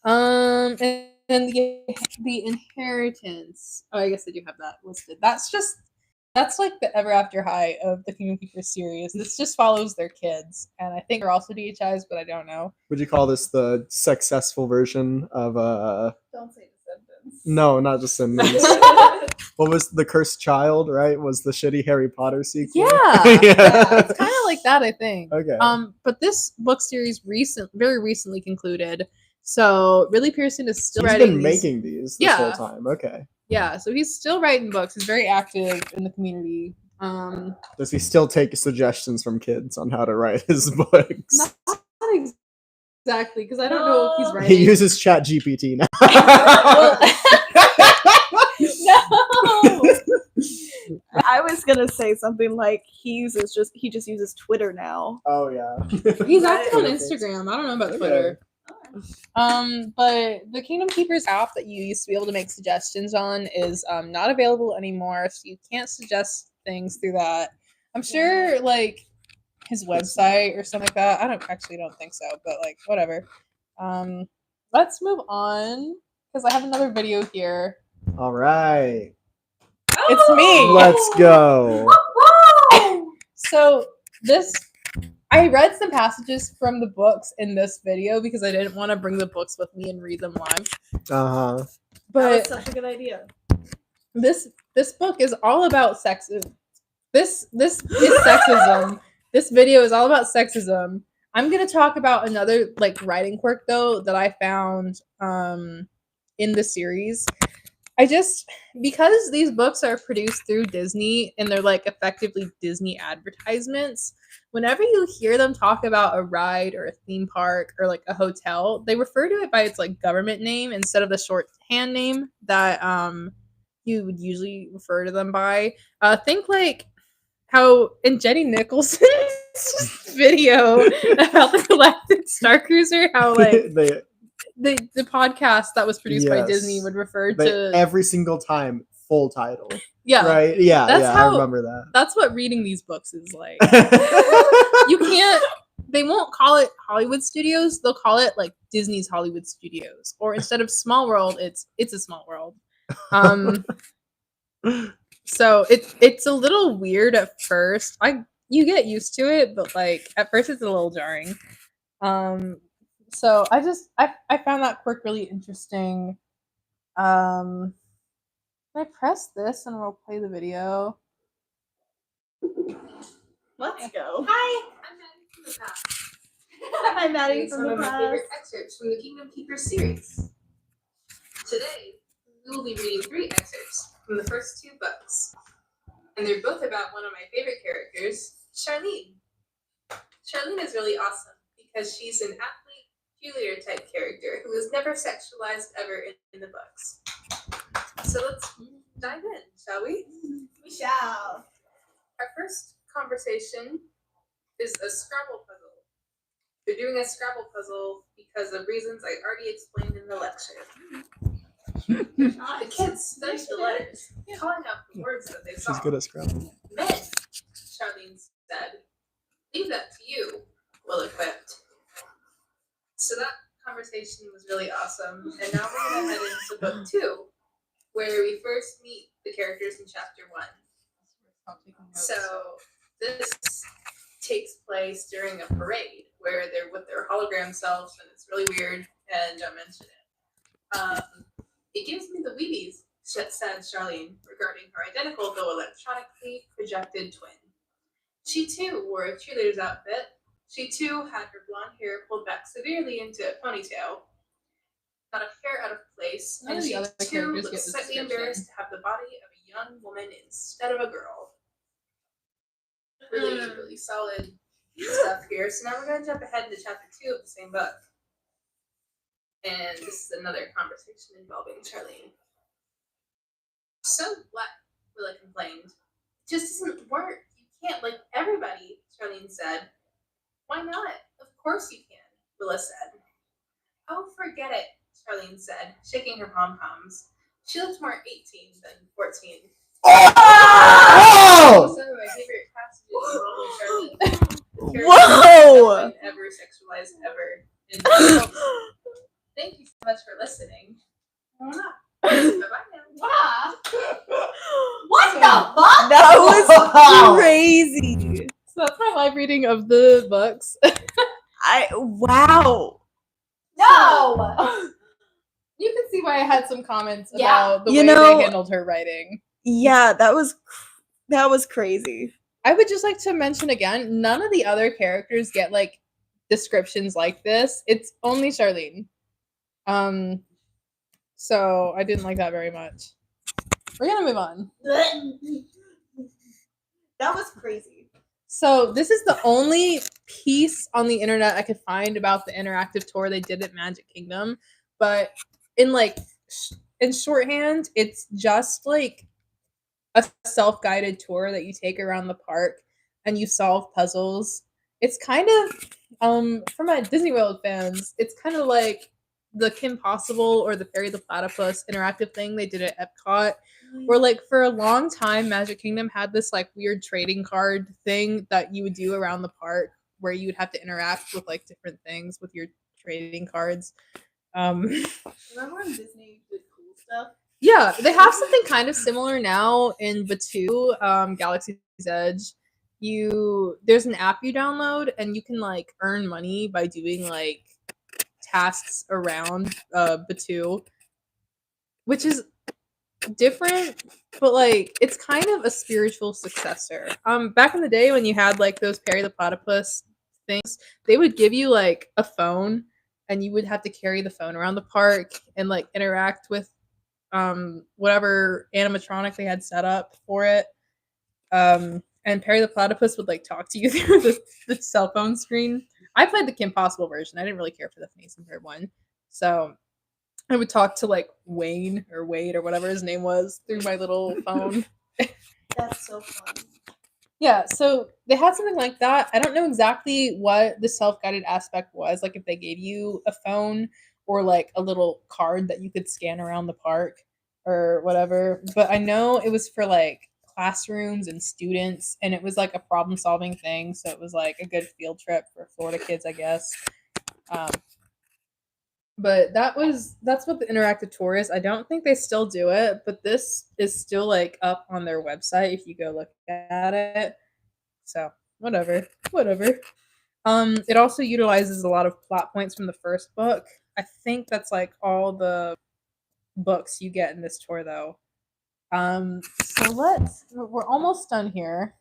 And the Inheritance. Oh, I guess I do have that listed. That's like the ever after high of the Kingdom Keepers series. This just follows their kids, and I think they're also DHIs, but I don't know. Would you call this the successful version of Don't say Descendants. No, not Descendants. What was The Cursed Child, right? Was the shitty Harry Potter sequel? Yeah. It's kind of like that, I think. Okay. But this book series very recently concluded. So Ridley Pearson is still He's writing been making these this whole time. Okay. Yeah, so he's still writing books. He's very active in the community. Does he still take suggestions from kids on how to write his books? Not exactly, because I don't know if he's writing. He uses ChatGPT now. No. I was gonna say something like he just uses Twitter now. Oh yeah. He's active on Instagram. I don't know about Twitter. But the Kingdom Keepers app that you used to be able to make suggestions on is not available anymore, so you can't suggest things through that. I'm sure like his website or something like that. I don't think so, but like whatever. Let's move on because I have another video here. All right. It's me. Let's go. So I read some passages from the books in this video because I didn't want to bring the books with me and read them live. Uh-huh. That was But such a good idea. this book is all about sex. This is sexism. This video is all about sexism. I'm gonna talk about another like writing quirk though that I found in the series. Because these books are produced through Disney and they're like effectively Disney advertisements, whenever you hear them talk about a ride or a theme park or like a hotel, they refer to it by its like government name instead of the shorthand name that you would usually refer to them by. Think like how in Jenny Nicholson's video about the Galactic Star Cruiser, how like the podcast that was produced by Disney would refer to every single time full title. Yeah. Right? Yeah, That's I remember that. That's what reading these books is like. You can't they won't call it Hollywood Studios, they'll call it like Disney's Hollywood Studios. Or instead of Small World, it's a Small World. So it's a little weird at first. You get used to it, but like at first it's a little jarring. So I found that quirk really interesting. Can I press this and we'll play the video? Let's go. Hi, I'm Maddie from the past. Hi, Maddie Some from of the my past. favorite excerpts from the Kingdom Keepers series. Today, we will be reading 3 excerpts from the first 2 books. And they're both about one of my favorite characters, Charlene. Charlene is really awesome because she's an athlete, cheerleader type character who is never sexualized ever in the books. So let's dive in, shall we? We shall. Our first conversation is a Scrabble puzzle. We're doing a Scrabble puzzle because of reasons I already explained in the lecture. The kids study the letters, calling out the words that they saw. She's good at Scrabble. Men, Charlene said, leave that to you, well-equipped. So that conversation was really awesome, and now we're going to head into book 2, where we first meet the characters in chapter 1. So this takes place during a parade where they're with their hologram selves, and it's really weird, and don't mention it. It gives me the weebies, said Charlene, regarding her identical though electronically projected twin. She too wore a cheerleader's outfit. She too had her blonde hair pulled back severely into a ponytail, not a hair out of place, and she too looked slightly embarrassed to have the body of a young woman instead of a girl. Really solid stuff here. So now we're going to jump ahead to chapter 2 of the same book. And this is another conversation involving Charlene. So what? Willa complained. It just doesn't work. You can't like everybody, Charlene said. Why not? Of course you can, Willa said. Oh, forget it, Charlene said, shaking her pom-poms. She looked more 18 than 14. Oh! Some of my favorite passages involving Charlene. Whoa! Ever sexualized ever in the books. Thank you so much for listening. Bye-bye now. Wow. What the fuck? That was crazy. So that's my live reading of the books. Wow. No! You can see why I had some comments Yeah. about the way they handled her writing. Yeah, that was crazy. I would just like to mention again, none of the other characters get like descriptions like this. It's only Charlene. So I didn't like that very much. We're gonna move on. That was crazy. So this is the only piece on the internet I could find about the interactive tour they did at Magic Kingdom, but in like in shorthand, it's just like a self-guided tour that you take around the park and you solve puzzles. It's kind of for my Disney World fans, it's kind of like the Kim Possible or the Perry the Platypus interactive thing they did at Epcot. Where like for a long time Magic Kingdom had this like weird trading card thing that you would do around the park where you would have to interact with like different things with your trading cards. Remember when Disney did cool stuff? Yeah, they have something kind of similar now in Batu, Galaxy's Edge. There's an app you download and you can like earn money by doing like tasks around Batu, which is different, but like it's kind of a spiritual successor. Back in the day when you had like those Perry the Platypus things, they would give you like a phone and you would have to carry the phone around the park and like interact with whatever animatronic they had set up for it. And Perry the Platypus would like talk to you through the cell phone screen. I played the Kim Possible version. I didn't really care for the Phineas and Ferb one. So I would talk to like Wayne or Wade or whatever his name was through my little phone. That's so fun. Yeah, so they had something like that. I don't know exactly what the self-guided aspect was, like if they gave you a phone or like a little card that you could scan around the park or whatever, but I know it was for like classrooms and students and it was like a problem-solving thing, so it was like a good field trip for Florida kids, I guess. But that's what the interactive tour is. I don't think they still do it, but this is still like up on their website if you go look at it. So whatever. It also utilizes a lot of plot points from the first book. I think that's like all the books you get in this tour though. So we're almost done here.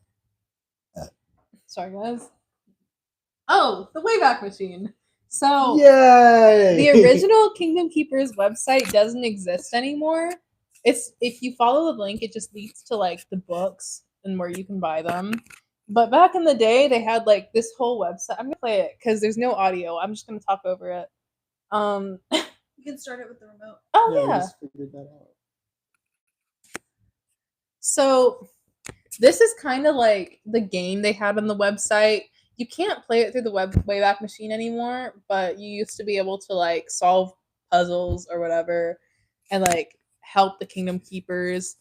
Sorry guys. Oh, the Wayback Machine. So Yay! the original Kingdom Keepers website doesn't exist anymore. It's if you follow the link, it just leads to like the books and where you can buy them. But back in the day, they had like this whole website. I'm gonna play it because there's no audio. I'm just gonna talk over it. You can start it with the remote. Oh We yeah. just figured that out. So this is kind of like the game they had on the website. You can't play it through the Wayback Machine anymore, but you used to be able to like solve puzzles or whatever and like help the Kingdom Keepers.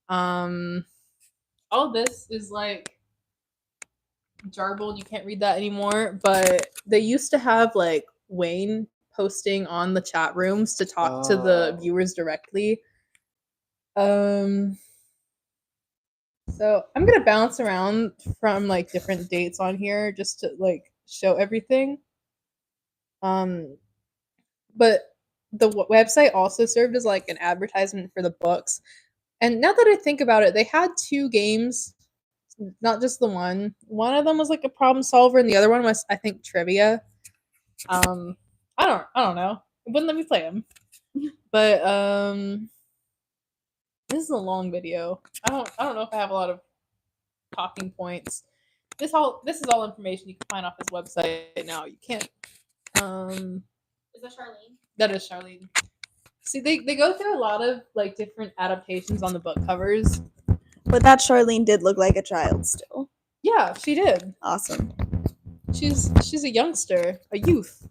All this is like jarbled. You can't read that anymore, but they used to have like Wayne posting on the chat rooms to talk to the viewers directly. So I'm gonna bounce around from like different dates on here just to like show everything. But the website also served as like an advertisement for the books. And now that I think about it, they had 2 games, not just the one. One of them was like a problem solver, and the other one was I think trivia. I don't know. It wouldn't let me play them. But this is a long video. I don't know if I have a lot of talking points. This is all information you can find off his website now. You can't. Is that Charlene? That is Charlene. See, they go through a lot of like different adaptations on the book covers. But that Charlene did look like a child still. Yeah, she did. Awesome. She's a youngster, a youth.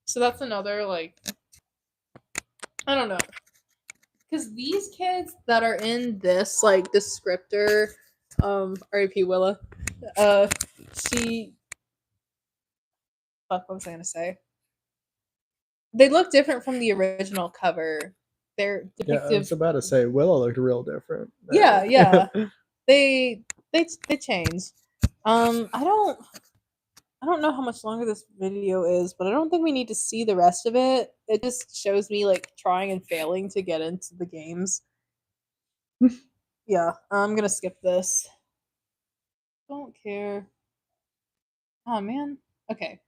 So that's another like I don't know. Because these kids that are in this like descriptor, R.I.P. Willa, what was I gonna say? They look different from the original cover. They're Yeah, I was depictive. about to say Willow looked real different. Yeah. They changed. I don't know how much longer this video is, but I don't think we need to see the rest of it. It just shows me like trying and failing to get into the games. Yeah, I'm gonna skip this. Don't care. Oh man. Okay.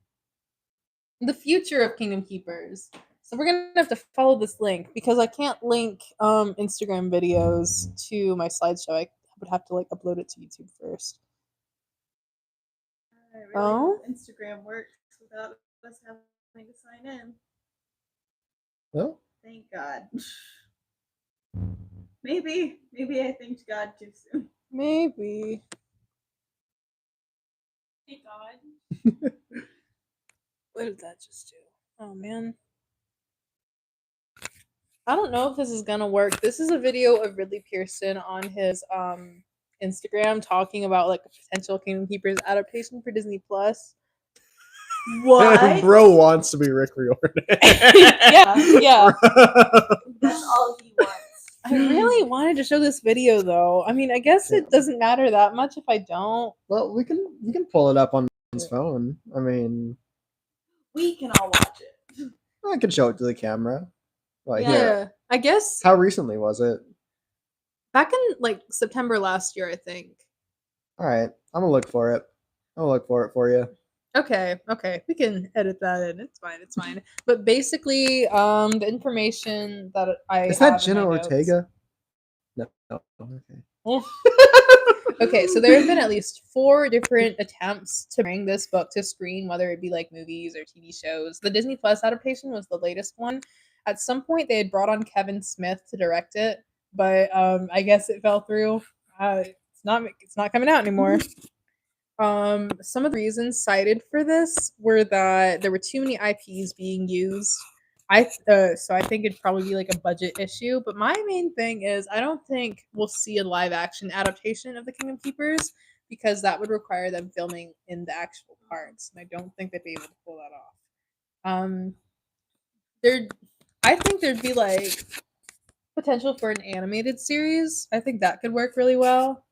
The future of Kingdom Keepers. So we're gonna have to follow this link because I can't link Instagram videos to my slideshow. I would have to like upload it to YouTube first. I really Oh? hope Instagram works without us having to sign in. Well, Thank God. Maybe I thanked God too soon. Maybe. Thank God. What did that just do? Oh man. I don't know if this is gonna work. This is a video of Ridley Pearson on his Instagram talking about like a potential Kingdom Keepers adaptation for Disney Plus. What? Bro wants to be Rick Riordan. yeah. That's all he wants. I really wanted to show this video though. I mean, I guess it doesn't matter that much if I don't. Well, you can pull it up on his phone. I mean, We can all watch it. I can show it to the camera. Right Yeah. here. Yeah. I guess How recently was it? back in like September last year, I think. All right, I'm gonna look for it. I'll look for it for you. Okay, we can edit that in. It's fine. But basically, the information that I Is have that Jenna in my notes. Ortega? No. Okay. Okay, so there have been at least 4 different attempts to bring this book to screen, whether it be like movies or TV shows. The Disney Plus adaptation was the latest one. At some point, they had brought on Kevin Smith to direct it, but I guess it fell through. It's not coming out anymore. Some of the reasons cited for this were that there were too many IPs being used. So I think it'd probably be like a budget issue. But my main thing is I don't think we'll see a live action adaptation of the Kingdom Keepers because that would require them filming in the actual parks, and I don't think they'd be able to pull that off. There, I think there'd be like potential for an animated series. I think that could work really well,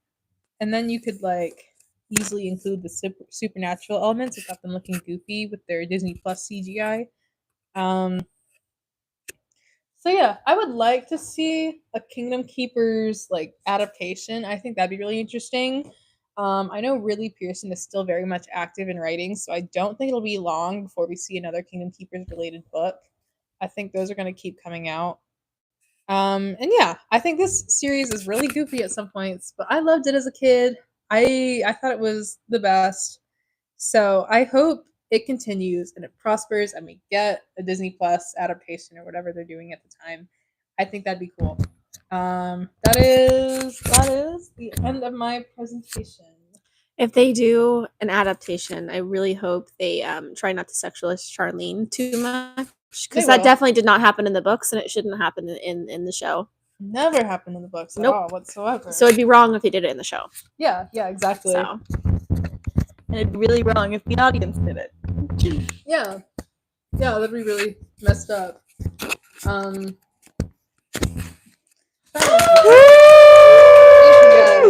and then you could like easily include the supernatural elements without them looking goofy with their Disney Plus CGI. So yeah, I would like to see a Kingdom Keepers like adaptation. I think that'd be really interesting. I know Ridley Pearson is still very much active in writing, so I don't think it'll be long before we see another Kingdom Keepers related book. I think those are going to keep coming out. And yeah, I think this series is really goofy at some points, but I loved it as a kid. I thought it was the best. So I hope it continues and it prospers and we get a Disney Plus adaptation or whatever they're doing at the time. I think that'd be cool. That is the end of my presentation. If they do an adaptation, I really hope they try not to sexualize Charlene too much because that definitely did not happen in the books and it shouldn't happen in the show. Never happened in the books at Nope. all whatsoever. So it'd be wrong if they did it in the show. Yeah, exactly. So. And it'd be really wrong if the audience did it. Yeah, that'd be really messed up. Thank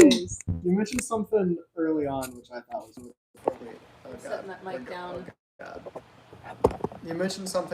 you guys. You mentioned something early on, which I thought was appropriate. Setting that mic down. God. You mentioned something